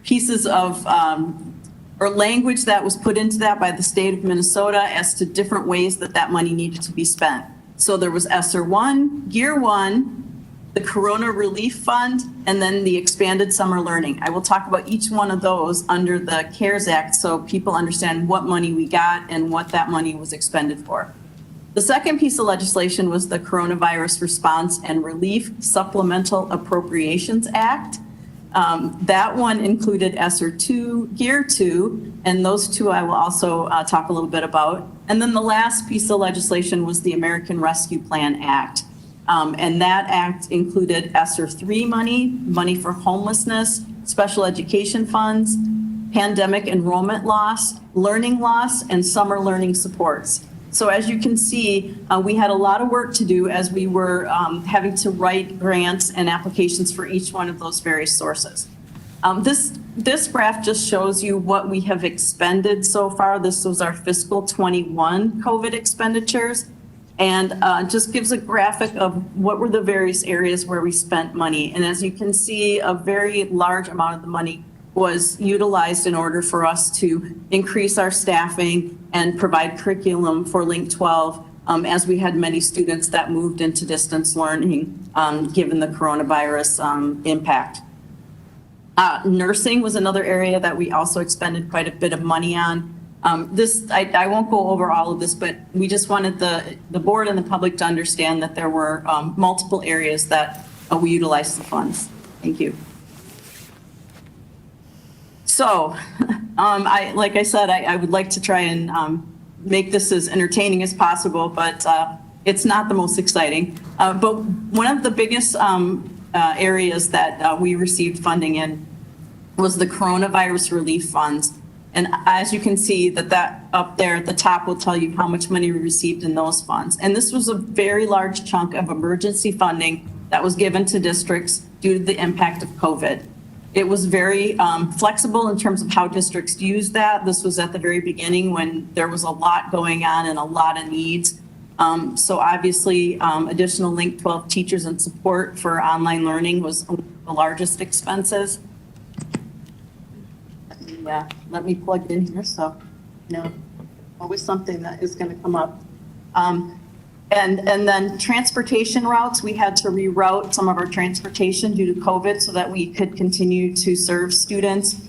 pieces of or language that was put into that by the state of Minnesota as to different ways that money needed to be spent. So there was ESSER 1, Gear 1, the Corona Relief Fund, and then the expanded summer learning. I will talk about each one of those under the CARES Act so people understand what money we got and what that money was expended for. The second piece of legislation was the Coronavirus Response and Relief Supplemental Appropriations Act. That one included ESSER 2, Gear 2, and those 2 I will also talk a little bit about. And then the last piece of legislation was the American Rescue Plan Act. And that act included ESSER 3 money for homelessness, special education funds, pandemic enrollment loss, learning loss, and summer learning supports. So as you can see, we had a lot of work to do as we were having to write grants and applications for each one of those various sources. This graph just shows you what we have expended so far. This was our fiscal 21 COVID expenditures, and just gives a graphic of what were the various areas where we spent money. And as you can see, a very large amount of the money was utilized in order for us to increase our staffing and provide curriculum for Link 12 as we had many students that moved into distance learning given the coronavirus impact. Nursing was another area that we also expended quite a bit of money on. I won't go over all of this, but we just wanted the board and the public to understand that there were multiple areas that we utilized the funds. Thank you. So, like I said, I would like to try and make this as entertaining as possible, but it's not the most exciting. But one of the biggest areas that we received funding in was the coronavirus relief funds. And as you can see, that up there at the top will tell you how much money we received in those funds. And this was a very large chunk of emergency funding that was given to districts due to the impact of COVID. It was very flexible in terms of how districts used that. This was at the very beginning when there was a lot going on and a lot of needs. So obviously, additional Link 12 teachers and support for online learning was the largest expenses. Yeah, let me plug in here. So, always something that is going to come up. And then transportation routes, we had to reroute some of our transportation due to COVID so that we could continue to serve students.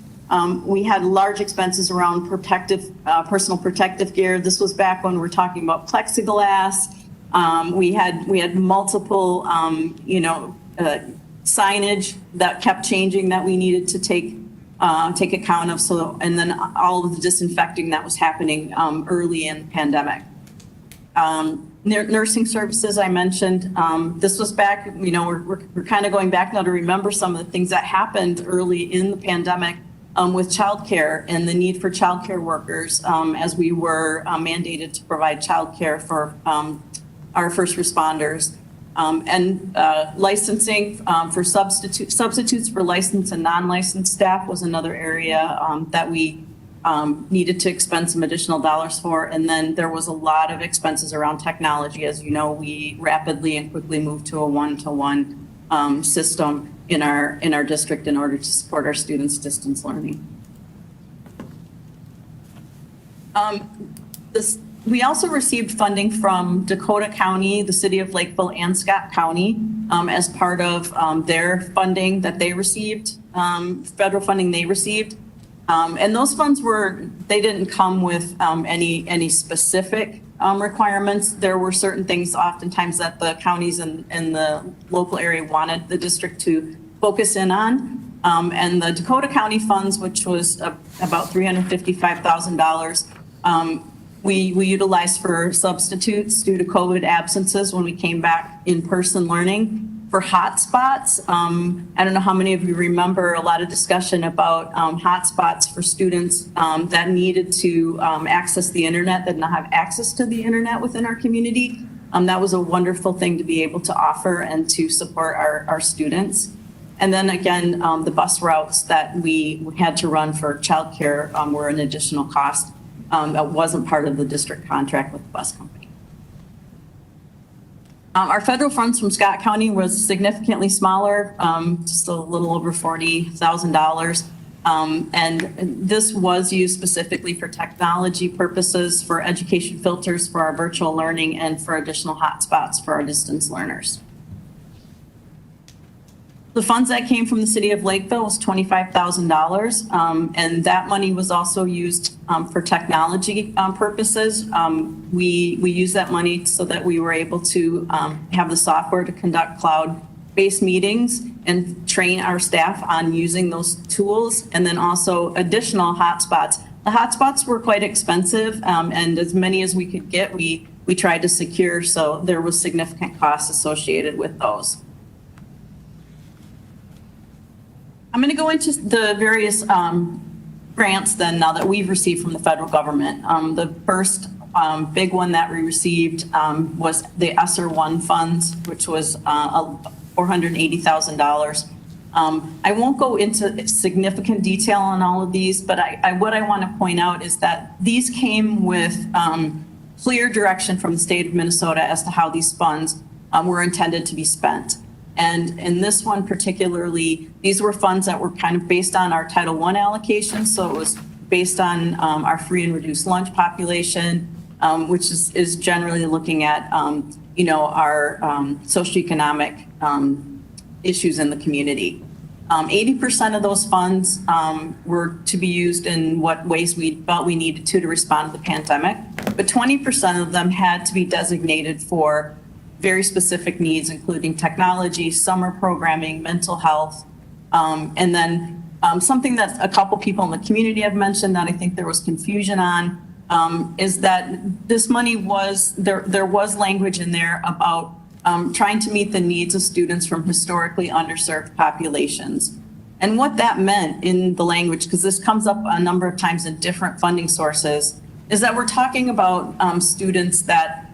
We had large expenses around personal protective gear. This was back when we were talking about plexiglass. We had multiple, signage that kept changing that we needed to take account of. So, and then all of the disinfecting that was happening early in the pandemic. Nursing services, I mentioned, this was back, we're kind of going back now to remember some of the things that happened early in the pandemic with childcare and the need for childcare workers as we were mandated to provide childcare for our first responders. And licensing for substitutes for licensed and non-licensed staff was another area that we needed to expend some additional dollars for. And then there was a lot of expenses around technology. As you know, we rapidly and quickly moved to a one-to-one system in our district in order to support our students' distance learning. We also received funding from Dakota County, the city of Lakeville, and Scott County as part of their funding that they received, federal funding they received. And those funds they didn't come with any specific requirements. There were certain things oftentimes that the counties and the local area wanted the district to focus in on. And the Dakota County funds, which was about $355,000, we utilized for substitutes due to COVID absences when we came back in-person learning. For hotspots, I don't know how many of you remember a lot of discussion about hotspots for students that needed to access the internet, that did not have access to the internet within our community. That was a wonderful thing to be able to offer and to support our students. And then again, the bus routes that we had to run for childcare were an additional cost that wasn't part of the district contract with the bus company. Our federal funds from Scott County was significantly smaller, just a little over $40,000. And this was used specifically for technology purposes, for education filters, for our virtual learning, and for additional hotspots for our distance learners. The funds that came from the city of Lakeville was $25,000, and that money was also used for technology purposes. We used that money so that we were able to have the software to conduct cloud-based meetings and train our staff on using those tools, and then also additional hotspots. The hotspots were quite expensive, and as many as we could get, we tried to secure, so there was significant costs associated with those. I'm going to go into the various grants then now that we've received from the federal government. The first big one that we received was the Sr1 Funds, which was $480,000. I won't go into significant detail on all of these, but what I want to point out is that these came with clear direction from the state of Minnesota as to how these funds were intended to be spent. And in this one particularly, these were funds that were kind of based on our Title I allocation. So it was based on our free and reduced lunch population, which is generally looking at, our socioeconomic issues in the community. 80% of those funds were to be used in what ways we felt we needed to respond to the pandemic. But 20% of them had to be designated for very specific needs, including technology, summer programming, mental health. And then something that a couple people in the community have mentioned that I think there was confusion on is that this money was, there was language in there about trying to meet the needs of students from historically underserved populations. And what that meant in the language, because this comes up a number of times in different funding sources, is that we're talking about students that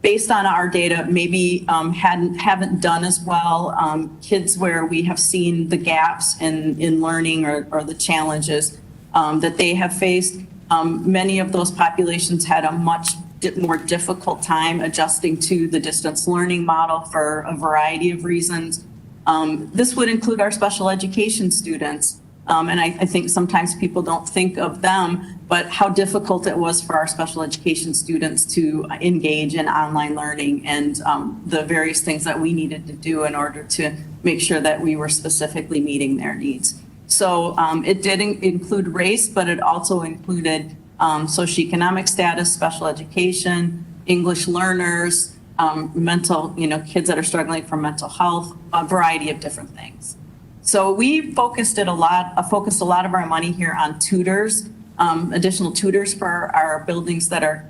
based on our data, maybe haven't done as well, kids where we have seen the gaps in learning or the challenges that they have faced. Many of those populations had a much more difficult time adjusting to the distance learning model for a variety of reasons. This would include our special education students. And I think sometimes people don't think of them, but how difficult it was for our special education students to engage in online learning and the various things that we needed to do in order to make sure that we were specifically meeting their needs. So it did include race, but it also included socioeconomic status, special education, English learners, mental, kids that are struggling from mental health, a variety of different things. So we focused a lot of our money here on tutors, additional tutors for our buildings that are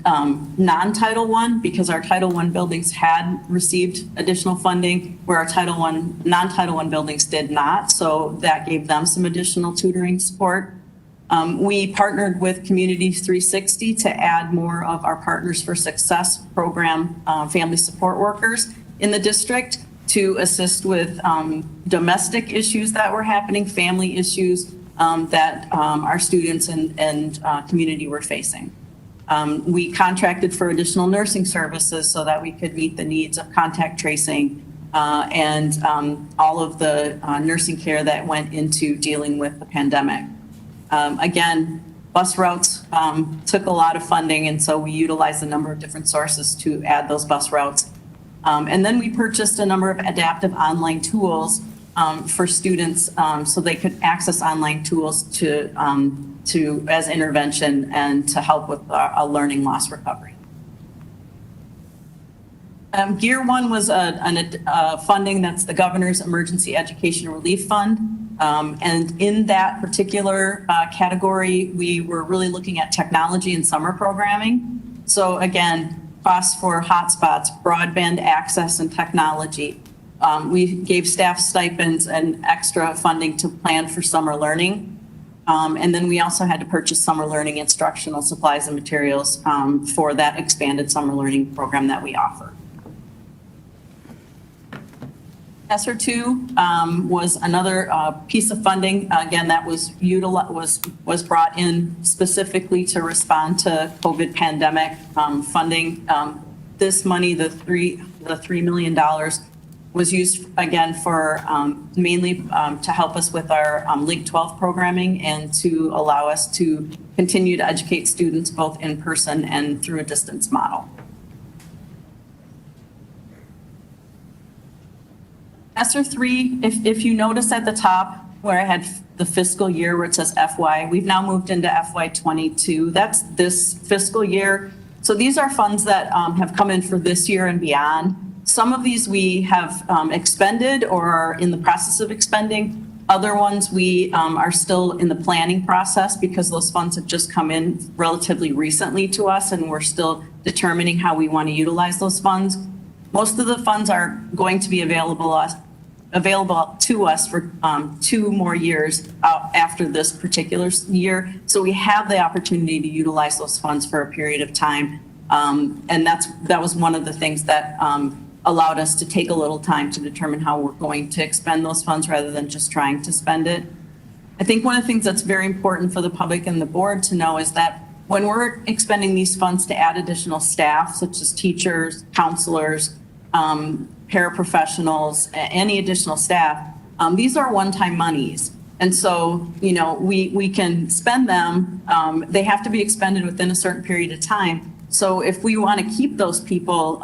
non-Title I, because our Title I buildings had received additional funding, where our non-Title I buildings did not. So that gave them some additional tutoring support. We partnered with Community 360 to add more of our Partners for Success program family support workers in the district to assist with domestic issues that were happening, family issues that our students and community were facing. We contracted for additional nursing services so that we could meet the needs of contact tracing and all of the nursing care that went into dealing with the pandemic. Again, bus routes took a lot of funding, and so we utilized a number of different sources to add those bus routes. And then we purchased a number of adaptive online tools for students so they could access online tools to as intervention and to help with a learning loss recovery. Gear One was a funding that's the Governor's Emergency Education Relief Fund. And in that particular category, we were really looking at technology and summer programming. So again, costs for hotspots, broadband access, and technology. We gave staff stipends and extra funding to plan for summer learning. And then we also had to purchase summer learning instructional supplies and materials for that expanded summer learning program that we offer. ESSER 2 was another piece of funding, again, that was brought in specifically to respond to COVID pandemic funding. This money, the $3 million, was used again for mainly to help us with our Link 12 programming and to allow us to continue to educate students both in person and through a distance model. ESSER 3, if you notice at the top where I had the fiscal year where it says FY, we've now moved into FY 22. That's this fiscal year. So these are funds that have come in for this year and beyond. Some of these we have expended or are in the process of expending. Other ones we are still in the planning process because those funds have just come in relatively recently to us and we're still determining how we want to utilize those funds. Most of the funds are going to be available to us for 2 more years after this particular year. So we have the opportunity to utilize those funds for a period of time. And that was one of the things that allowed us to take a little time to determine how we're going to expend those funds rather than just trying to spend it. I think one of the things that's very important for the public and the board to know is that when we're expending these funds to add additional staff, such as teachers, counselors, paraprofessionals, any additional staff, these are one-time monies. And so, we can spend them. They have to be expended within a certain period of time. So if we want to keep those people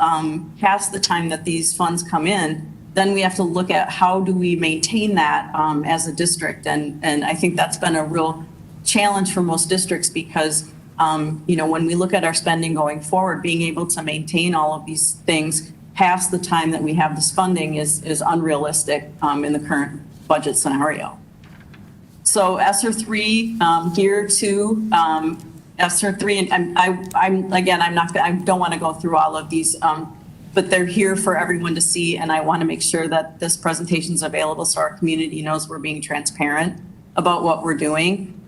past the time that these funds come in, then we have to look at how do we maintain that as a district. And I think that's been a real challenge for most districts because, when we look at our spending going forward, being able to maintain all of these things past the time that we have this funding is unrealistic in the current budget scenario. So ESSER 3, Gear 2, ESSER 3, and I don't want to go through all of these, but they're here for everyone to see, and I want to make sure that this presentation is available so our community knows we're being transparent about what we're doing.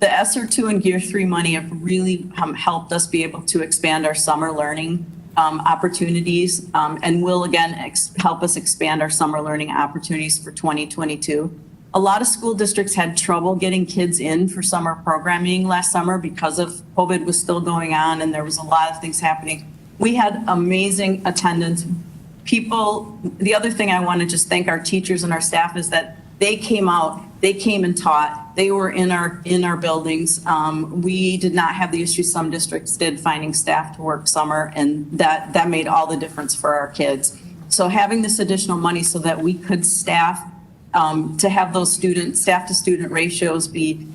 The ESSER 2 and Gear 3 money have really helped us be able to expand our summer learning opportunities and will again help us expand our summer learning opportunities for 2022. A lot of school districts had trouble getting kids in for summer programming last summer because of COVID was still going on and there was a lot of things happening. We had amazing attendance. The other thing I want to just thank our teachers and our staff is that they came out, they came and taught, they were in our buildings. We did not have the issues some districts did finding staff to work summer, and that made all the difference for our kids. So having this additional money so that we could staff to have those staff to student ratios be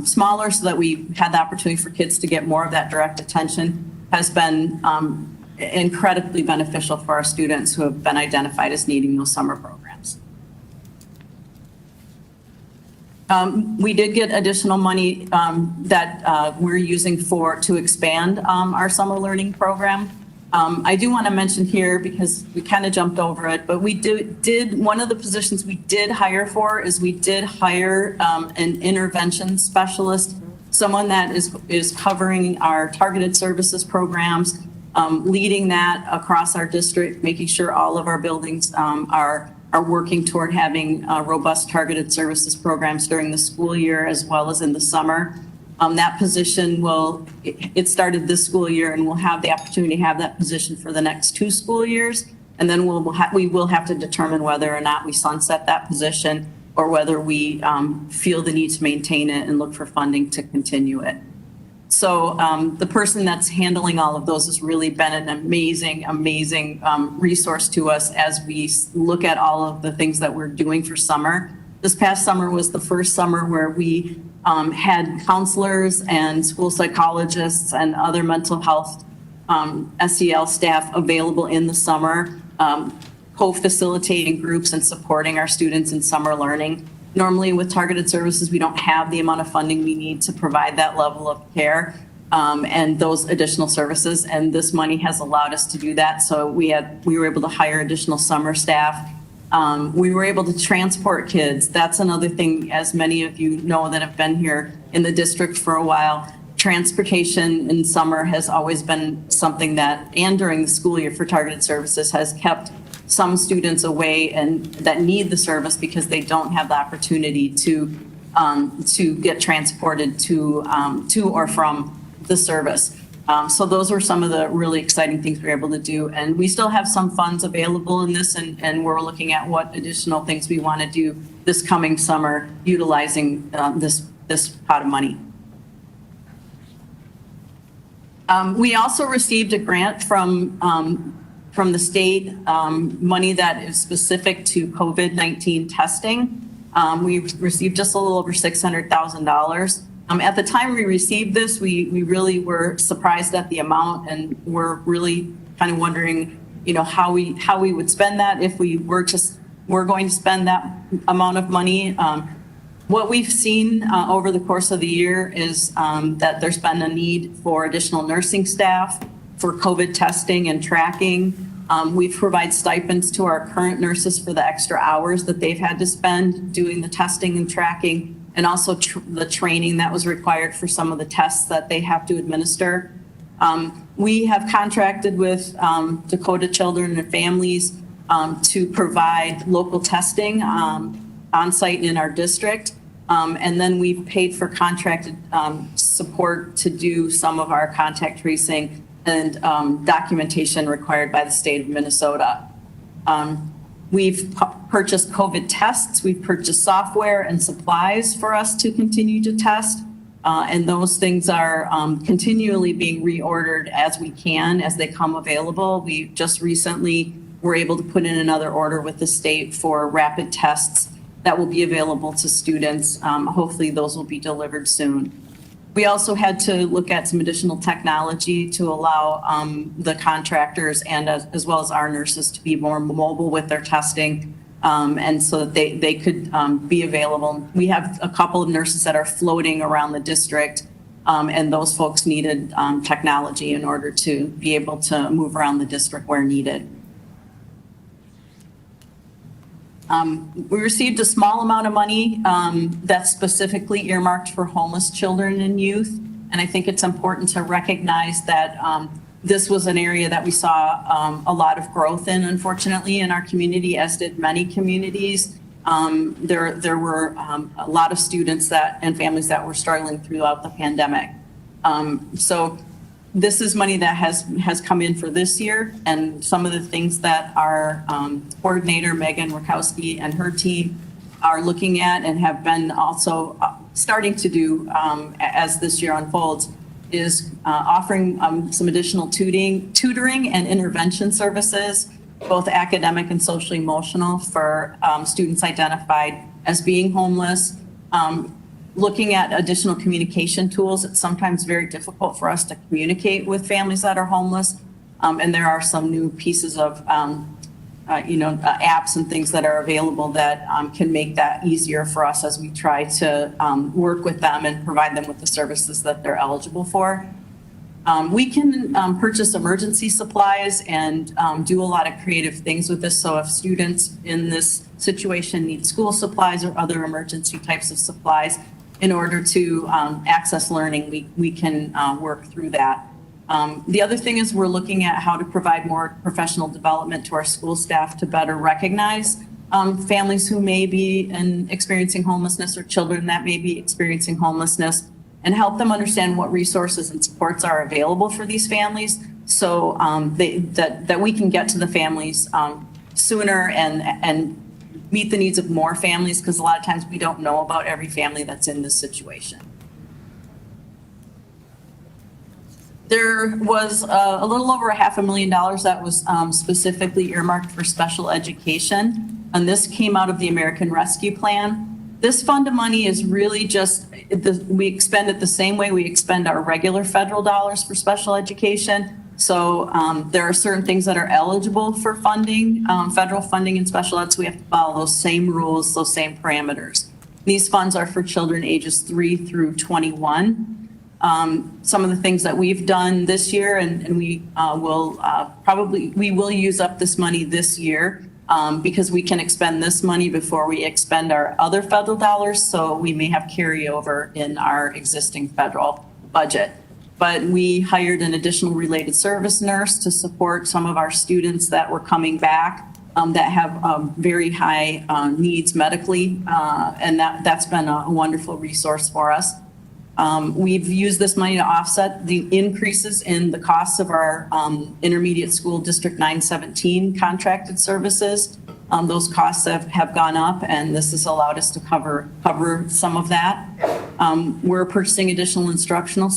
smaller so that we had the opportunity for kids to get more of that direct attention has been incredibly beneficial for our students who have been identified as needing those summer programs. We did get additional money that we're using to expand our summer learning program. I do want to mention here, because we kind of jumped over it, but we did one of the positions we did hire for is we did hire an intervention specialist, someone that is covering our targeted services programs, leading that across our district, making sure all of our buildings are working toward having robust targeted services programs during the school year as well as in the summer. That position it started this school year, and we'll have the opportunity to have that position for the next 2 school years. And then we will have to determine whether or not we sunset that position or whether we feel the need to maintain it and look for funding to continue it. So the person that's handling all of those has really been an amazing resource to us as we look at all of the things that we're doing for summer. This past summer was the first summer where we had counselors and school psychologists and other mental health SEL staff available in the summer, co-facilitating groups and supporting our students in summer learning. Normally with targeted services, we don't have the amount of funding we need to provide that level of care and those additional services. And this money has allowed us to do that. So we were able to hire additional summer staff. We were able to transport kids. That's another thing, as many of you know that have been here in the district for a while. Transportation in summer has always been something that, and during the school year for targeted services, has kept some students away and that need the service because they don't have the opportunity to get transported to or from the service. So those were some of the really exciting things we were able to do. And we still have some funds available in this, and we're looking at what additional things we want to do this coming summer utilizing this pot of money. We also received a grant from the state, money that is specific to COVID-19 testing. We received just a little over $600,000. At the time we received this, we really were surprised at the amount, and we're really kind of wondering, how we would spend that if we were going to spend that amount of money. What we've seen over the course of the year is that there's been a need for additional nursing staff for COVID testing and tracking. We've provided stipends to our current nurses for the extra hours that they've had to spend doing the testing and tracking, and also the training that was required for some of the tests that they have to administer. We have contracted with Dakota Children and Families to provide local testing on site in our district. And then we've paid for contracted support to do some of our contact tracing and documentation required by the state of Minnesota. We've purchased COVID tests. We've purchased software and supplies for us to continue to test. And those things are continually being reordered as we can, as they come available. We just recently were able to put in another order with the state for rapid tests that will be available to students. Hopefully those will be delivered soon. We also had to look at some additional technology to allow the contractors and as well as our nurses to be more mobile with their testing, and so that they could be available. We have a couple of nurses that are floating around the district, and those folks needed technology in order to be able to move around the district where needed. We received a small amount of money that's specifically earmarked for homeless children and youth. And I think it's important to recognize that this was an area that we saw a lot of growth in, unfortunately, in our community, as did many communities. There were a lot of students and families that were struggling throughout the pandemic. So this is money that has come in for this year, and some of the things that our coordinator, Megan Rakowski, and her team are looking at and have been also starting to do as this year unfolds is offering some additional tutoring and intervention services, both academic and socially emotional, for students identified as being homeless. Looking at additional communication tools. It's sometimes very difficult for us to communicate with families that are homeless. And there are some new pieces of apps and things that are available that can make that easier for us as we try to work with them and provide them with the services that they're eligible for. We can purchase emergency supplies and do a lot of creative things with this. So if students in this situation need school supplies or other emergency types of supplies in order to access learning, we can work through that. The other thing is we're looking at how to provide more professional development to our school staff to better recognize families who may be experiencing homelessness or children that may be experiencing homelessness, and help them understand what resources and supports are available for these families, so that we can get to the families sooner and meet the needs of more families, because a lot of times we don't know about every family that's in this situation. There was a little over $500,000 that was specifically earmarked for special education, and this came out of the American Rescue Plan. This fund of money is really just, we expend it the same way we expend our regular federal dollars for special education. So there are certain things that are eligible for funding, federal funding in special ed, so we have to follow those same rules, those same parameters. These funds are for children ages 3 through 21. Some of the things that we've done this year, and we will use up this money this year, because we can expend this money before we expend our other federal dollars, so we may have carryover in our existing federal budget. But we hired an additional related service nurse to support some of our students that were coming back that have very high needs medically, and that's been a wonderful resource for us. We've used this money to offset the increases in the costs of our intermediate school District 917 contracted services. Those costs have gone up, and this has allowed us to cover some of that. We're purchasing additional instructional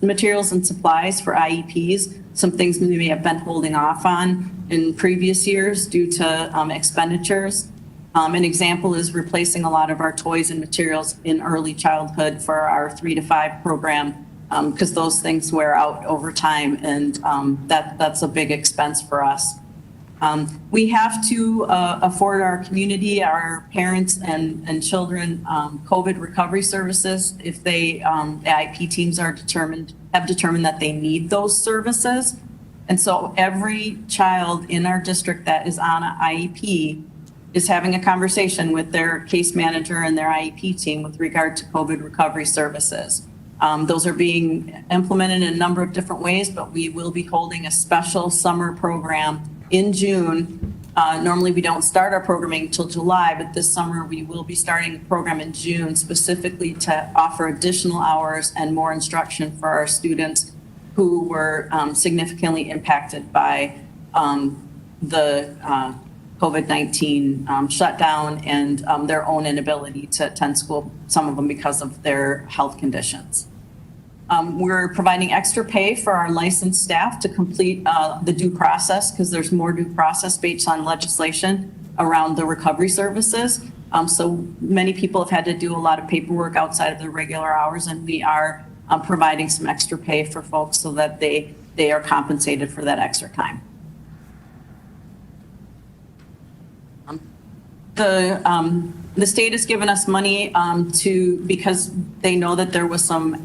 materials and supplies for IEPs, some things we may have been holding off on in previous years due to expenditures. An example is replacing a lot of our toys and materials in early childhood for our 3 to 5 program, because those things wear out over time, and that's a big expense for us. We have to afford our community, our parents and children COVID recovery services if the IEP teams have determined that they need those services. And so every child in our district that is on an IEP is having a conversation with their case manager and their IEP team with regard to COVID recovery services. Those are being implemented in a number of different ways, but we will be holding a special summer program in June. Normally we don't start our programming until July, but this summer we will be starting a program in June specifically to offer additional hours and more instruction for our students who were significantly impacted by the COVID-19 shutdown and their own inability to attend school, some of them because of their health conditions. We're providing extra pay for our licensed staff to complete the due process, because there's more due process based on legislation around the recovery services. So many people have had to do a lot of paperwork outside of their regular hours, and we are providing some extra pay for folks so that they are compensated for that extra time. The state has given us money because they know that there was some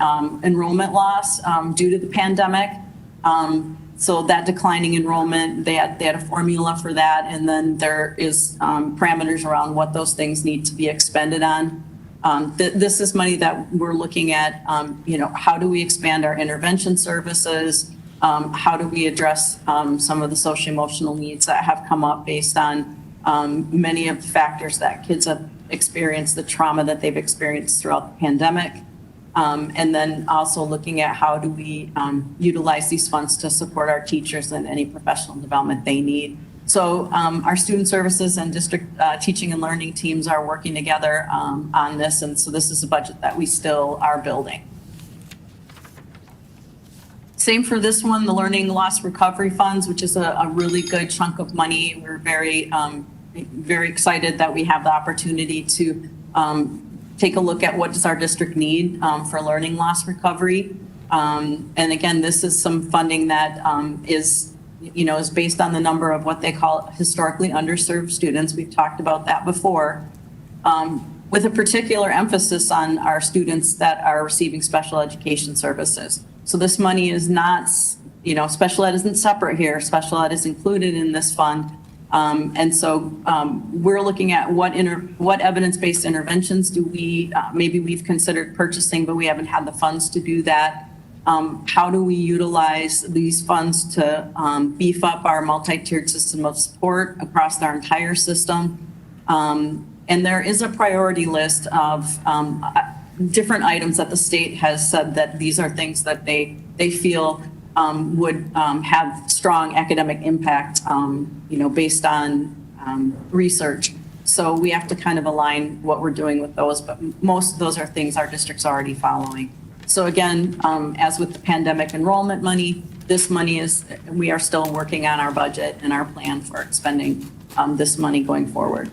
enrollment loss due to the pandemic. So that declining enrollment, they had a formula for that, and then there is parameters around what those things need to be expended on. This is money that we're looking at, how do we expand our intervention services? How do we address some of the social emotional needs that have come up based on many of the factors that kids have experienced, the trauma that they've experienced throughout the pandemic. And then also looking at how do we utilize these funds to support our teachers and any professional development they need. So our student services and district teaching and learning teams are working together on this. And so this is a budget that we still are building. Same for this one, the learning loss recovery funds, which is a really good chunk of money. We're very excited that we have the opportunity to take a look at what does our district need for learning loss recovery. And again, this is some funding that is is based on the number of what they call historically underserved students. We've talked about that before, with a particular emphasis on our students that are receiving special education services. So this money is not, special ed isn't separate here. Special ed is included in this fund. And so we're looking at what evidence-based interventions do we, maybe we've considered purchasing, but we haven't had the funds to do that. How do we utilize these funds to beef up our multi-tiered system of support across our entire system? And there is a priority list of different items that the state has said that these are things that they feel would have strong academic impact, based on research. So we have to kind of align what we're doing with those, but most of those are things our district's already following. So again, as with the pandemic enrollment money, this money we are still working on our budget and our plan for expending this money going forward.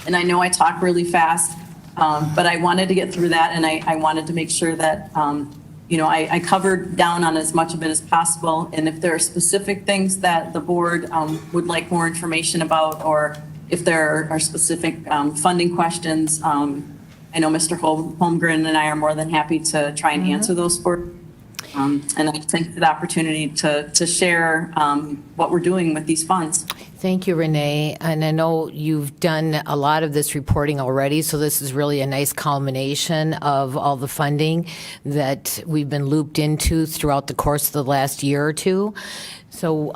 And I know I talk really fast, but I wanted to get through that, and I wanted to make sure that I covered down on as much of it as possible. And if there are specific things that the board would like more information about, or if there are specific funding questions, I know Mr. Holmgren and I are more than happy to try and answer those for you. And I thank for the opportunity to share what we're doing with these funds. Thank you, Renee. And I know you've done a lot of this reporting already, so this is really a nice culmination of all the funding that we've been looped into throughout the course of the last year or two. So,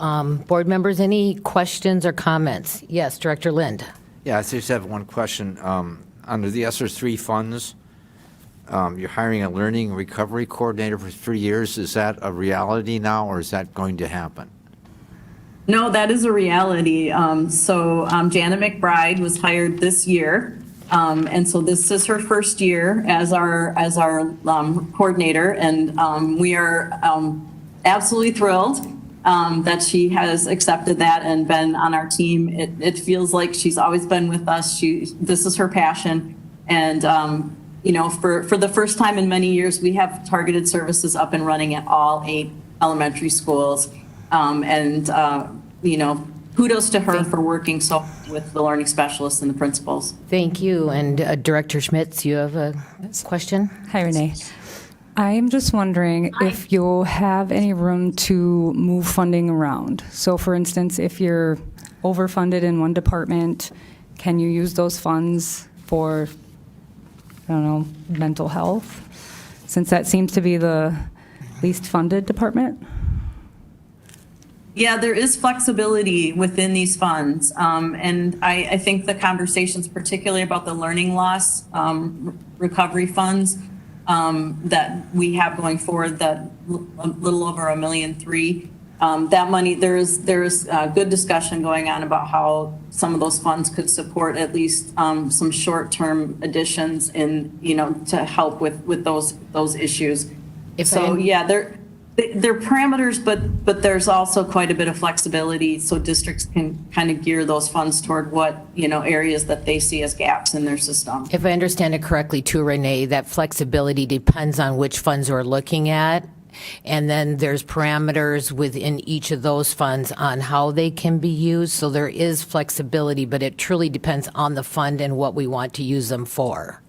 board members, any questions or comments? Yes, Director Lind. Yeah, I just have one question. Under the ESSER funds, you're hiring a learning and recovery coordinator for 3 years. Is that a reality now, or is that going to happen? No, that is a reality. Janet McBride was hired this year. And so this is her first year as our coordinator. And we are absolutely thrilled that she has accepted that and been on our team. It feels like she's always been with us. This is her passion. And, for the first time in many years, we have targeted services up and running at all 8 elementary schools. Kudos to her for working so with the learning specialists and the principals. Thank you. And Director Schmitz, you have a question? Hi, Renee. I'm just wondering if you'll have any room to move funding around. So for instance, if you're overfunded in one department, can you use those funds for, mental health? Since that seems to be the least funded department? Yeah, there is flexibility within these funds. And I think the conversations, particularly about the learning loss recovery funds that we have going forward, that a little over $1.3 million, that money, there is good discussion going on about how some of those funds could support at least some short-term additions to help with those issues. They're parameters, but there's also quite a bit of flexibility, so districts can kind of gear those funds toward what, areas that they see as gaps in their system. If I understand it correctly too, Renee, that flexibility depends on which funds we're looking at. And then there's parameters within each of those funds on how they can be used. So there is flexibility, but it truly depends on the fund and what we want to use them for.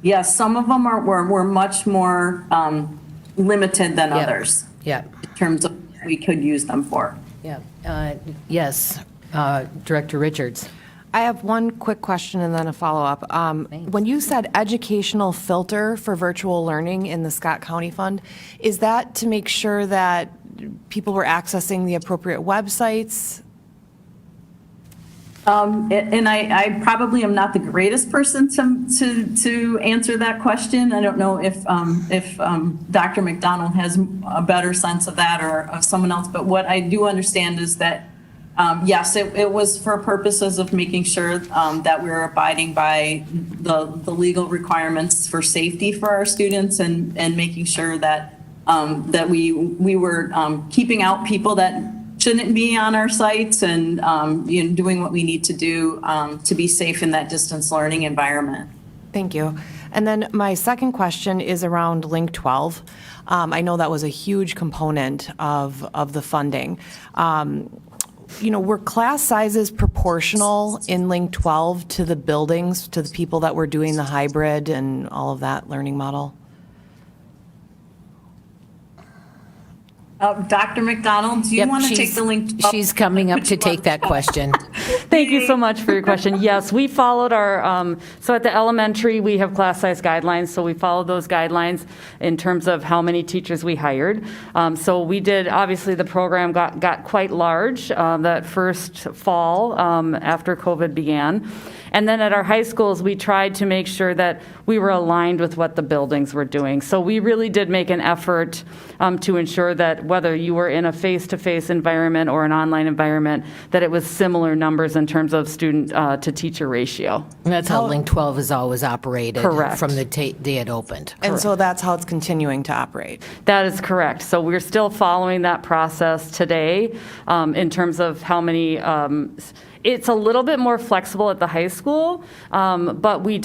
Yes, some of them were much more limited than others. Yeah. In terms of what we could use them for. Yeah. Yes, Director Richards. I have one quick question and then a follow-up. When you said educational filter for virtual learning in the Scott County Fund, is that to make sure that people were accessing the appropriate websites? And I probably am not the greatest person to answer that question. I don't know if Dr. McDonald has a better sense of that or of someone else, but what I do understand is that yes, it was for purposes of making sure that we were abiding by the legal requirements for safety for our students and making sure that that we were keeping out people that shouldn't be on our sites and doing what we need to do to be safe in that distance learning environment. Thank you. And then my second question is around Link 12. I know that was a huge component of the funding. Were class sizes proportional in Link 12 to the buildings, to the people that were doing the hybrid and all of that learning model? Dr. McDonald, do you Yep, want to take the Link 12? She's coming up to take that question. Thank you so much for your question. Yes, we followed our, so at the elementary, we have class size guidelines, so we followed those guidelines in terms of how many teachers we hired. So we did, obviously, the program got quite large that first fall after COVID began. And then at our high schools, we tried to make sure that we were aligned with what the buildings were doing. So we really did make an effort to ensure that whether you were in a face-to-face environment or an online environment, that it was similar numbers in terms of student to teacher ratio. And that's how Link 12 has always operated. Correct. From the day it opened. And so that's how it's continuing to operate. That is correct. So we're still following that process today in terms of how many. It's a little bit more flexible at the high school, but we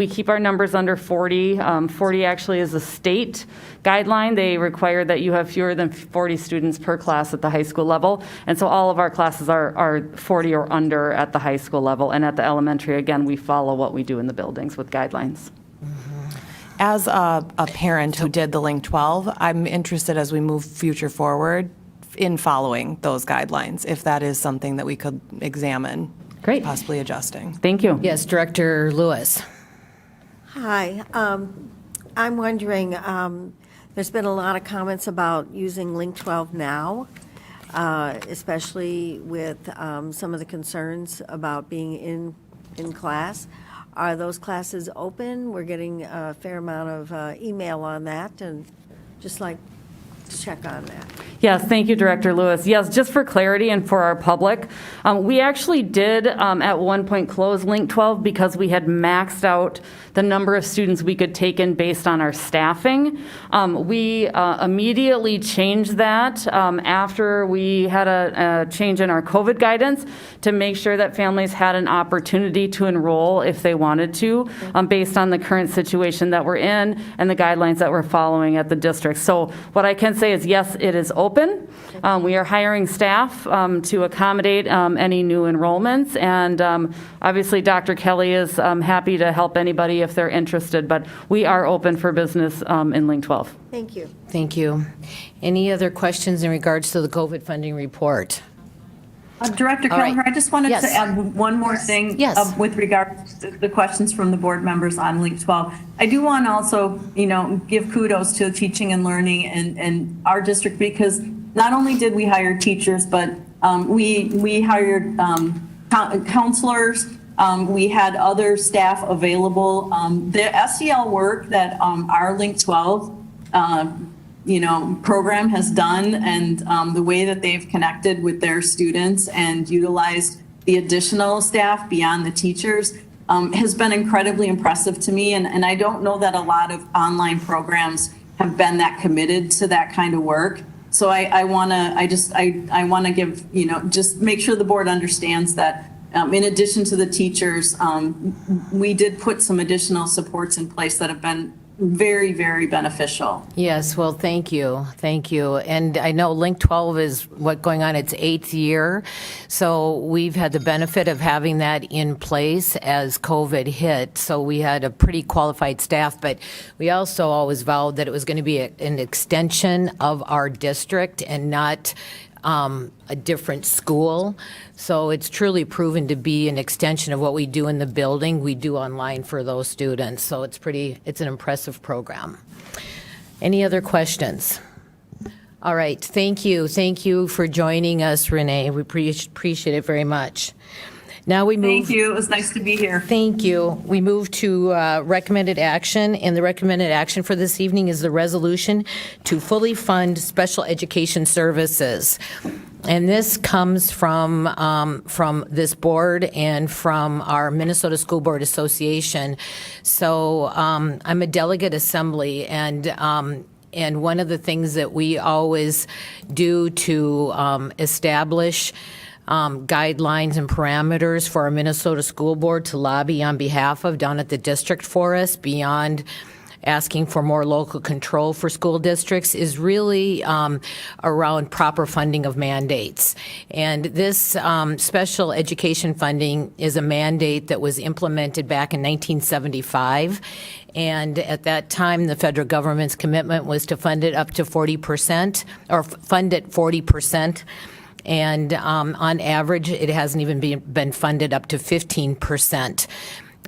keep our numbers under 40. 40 actually is a state guideline. They require that you have fewer than 40 students per class at the high school level. And so all of our classes are 40 or under at the high school level. And at the elementary, again, we follow what we do in the buildings with guidelines. As a parent who did the Link 12, I'm interested as we move future forward in following those guidelines, if that is something that we could examine. Great. Possibly adjusting. Thank you. Yes, Director Lewis. Hi. I'm wondering, there's been a lot of comments about using Link 12 now, especially with some of the concerns about being in class. Are those classes open? We're getting a fair amount of email on that, and just like to check on that. Yes, thank you, Director Lewis. Yes, just for clarity and for our public, we actually did at one point close Link 12 because we had maxed out the number of students we could take in based on our staffing. We immediately changed that after we had a change in our COVID guidance to make sure that families had an opportunity to enroll if they wanted to, based on the current situation that we're in and the guidelines that we're following at the district. So what I can say is, yes, it is open. We are hiring staff to accommodate any new enrollments, and obviously Dr. Kelly is happy to help anybody if they're interested, but we are open for business in Link 12. Thank you. Thank you. Any other questions in regards to the COVID funding report? Director All right. Kelleher, I just wanted Yes. to add one more thing Yes. with regard to the questions from the board members on Link 12. I do want to also, give kudos to teaching and learning and our district, because not only did we hire teachers, but we hired counselors. We had other staff available. The SEL work that our Link 12 program has done, and the way that they've connected with their students and utilized the additional staff beyond the teachers has been incredibly impressive to me. And I don't know that a lot of online programs have been that committed to that kind of work. So I want to give, just make sure the board understands that in addition to the teachers, we did put some additional supports in place that have been very, very beneficial. Yes, well, thank you. Thank you. And I know Link 12 is going on its 8th year. So we've had the benefit of having that in place as COVID hit. So we had a pretty qualified staff, but we also always vowed that it was going to be an extension of our district and not a different school. So it's truly proven to be an extension of what we do in the building, we do online for those students. So it's an impressive program. Any other questions? All right, thank you. Thank you for joining us, Renee. We appreciate it very much. Now we move. Thank you. It was nice to be here. Thank you. We move to recommended action, and the recommended action for this evening is the resolution to fully fund special education services. And this comes from this board and from our Minnesota School Board Association. So I'm a delegate assembly, and one of the things that we always do to establish guidelines and parameters for our Minnesota School Board to lobby on behalf of down at the district for us, beyond asking for more local control for school districts, is really around proper funding of mandates. And this special education funding is a mandate that was implemented back in 1975. And at that time, the federal government's commitment was to fund it up to 40%, or fund it 40%. And on average, it hasn't even been funded up to 15%.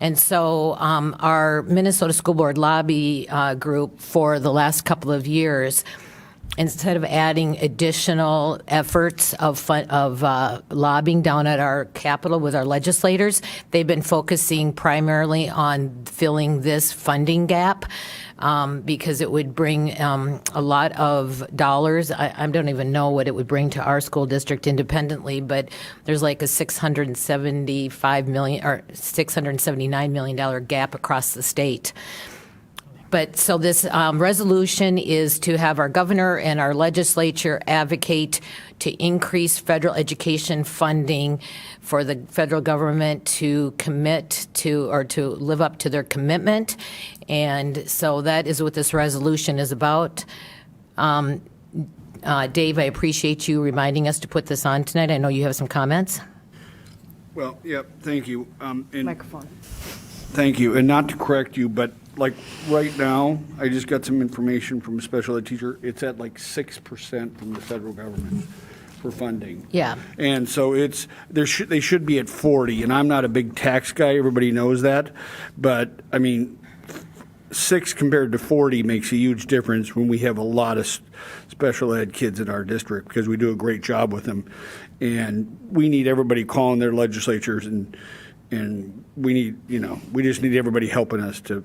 And so our Minnesota School Board lobby group for the last couple of years, instead of adding additional efforts of lobbying down at our Capitol with our legislators, they've been focusing primarily on filling this funding gap because it would bring a lot of dollars. I don't even know what it would bring to our school district independently, but there's like a $675 million or $679 million gap across the state. But so this resolution is to have our governor and our legislature advocate to increase federal education funding for the federal government to commit to, or to live up to their commitment. And so that is what this resolution is about. Dave, I appreciate you reminding us to put this on tonight. I know you have some comments. Well, yep, thank you. Microphone. Thank you. And not to correct you, but like right now, I just got some information from a special ed teacher. It's at like 6% from the federal government for funding. Yeah. And so they should be at 40. And I'm not a big tax guy. Everybody knows that. But I mean, 6 compared to 40 makes a huge difference when we have a lot of special ed kids in our district, because we do a great job with them. And we need everybody calling their legislatures, and we need, we just need everybody helping us to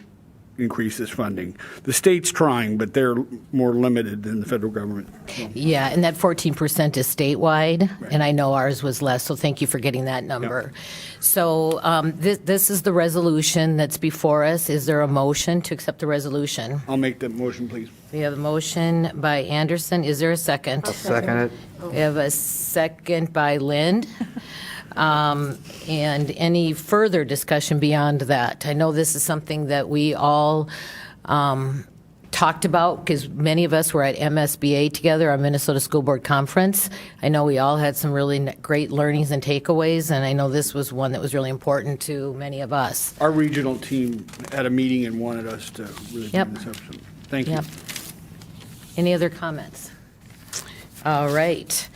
increase this funding. The state's trying, but they're more limited than the federal government. So. Yeah, and that 14% is statewide, Right. and I know ours was less, so thank you for getting that number. Yep. So this is the resolution that's before us. Is there a motion to accept the resolution? I'll make that motion, please. We have a motion by Anderson. Is there a second? I'll second it. We have a second by Lind. And any further discussion beyond that? I know this is something that we all talked about, because many of us were at MSBA together, our Minnesota School Board Conference. I know we all had some really great learnings and takeaways, and I know this was one that was really important to many of us. Our regional team had a meeting and wanted us to really Yep. bring this up. So thank you. Yep. Any other comments? All right.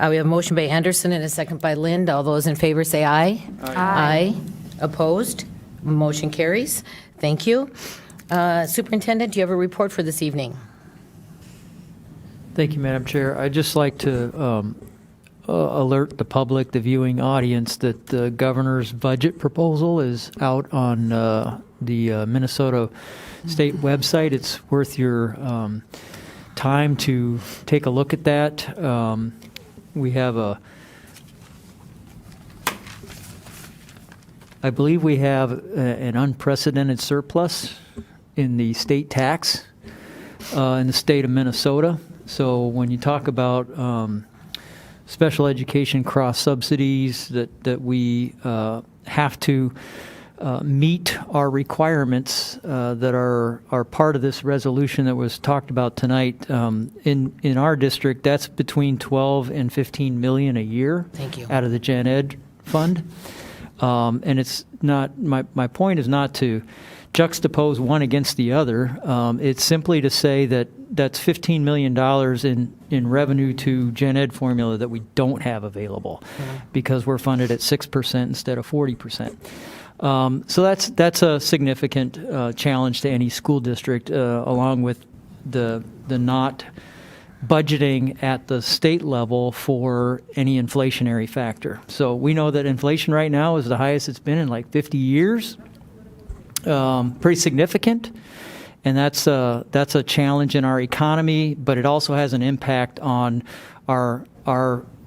We have a motion by Anderson and a second by Lind. All those in favor say aye. Aye. Opposed? Motion carries. Thank you. Superintendent, do you have a report for this evening? Thank you, Madam Chair. I'd just like to alert the public, the viewing audience, that the governor's budget proposal is out on the Minnesota State website. It's worth your time to take a look at that. We have I believe we have an unprecedented surplus in the state tax in the state of Minnesota. So when you talk about special education cross subsidies, that we have to meet our requirements that are part of this resolution that was talked about tonight. In our district, that's between 12 and 15 million a year. Thank you. Out of the Gen Ed fund. And it's not, my point is not to juxtapose one against the other. It's simply to say that that's $15 million in revenue to Gen Ed formula that we don't have available because we're funded at 6% instead of 40%. So that's a significant challenge to any school district, along with the not budgeting at the state level for any inflationary factor. So we know that inflation right now is the highest it's been in like 50 years. Pretty significant, and that's a challenge in our economy. But it also has an impact on our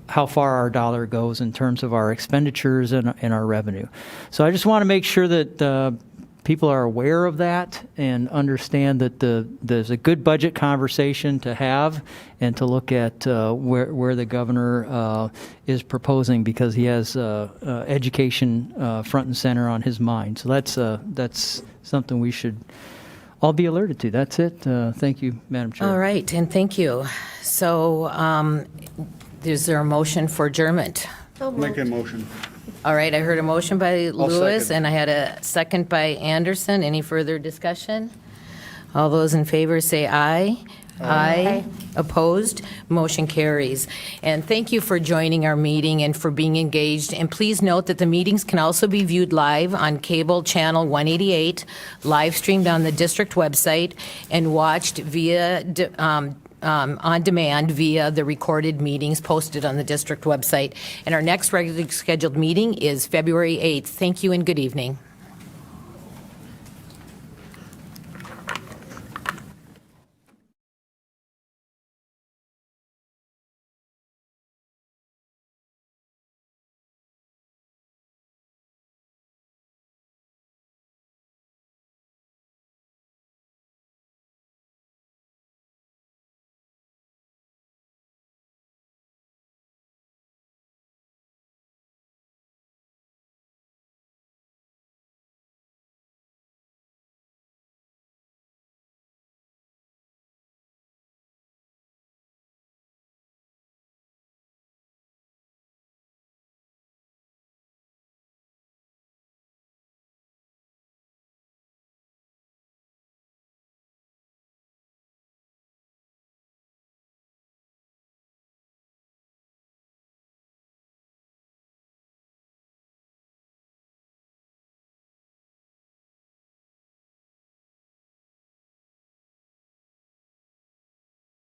how far our dollar goes in terms of our expenditures and our revenue. So I just want to make sure that people are aware of that and understand that there's a good budget conversation to have and to look at where the governor is proposing, because he has education front and center on his mind. So that's something we should all be alerted to. That's it. Thank you, Madam Chair. All right, and thank you. So is there a motion for adjournment? Make a motion. All right, I heard a motion by Lewis, second. and I had a second by Anderson. Any further discussion? All those in favor say aye. Aye. Opposed? Motion carries. And thank you for joining our meeting and for being engaged. And please note that the meetings can also be viewed live on cable channel 188, live streamed on the district website, and watched via on demand via the recorded meetings posted on the district website. And our next regularly scheduled meeting is February 8th. Thank you and good evening.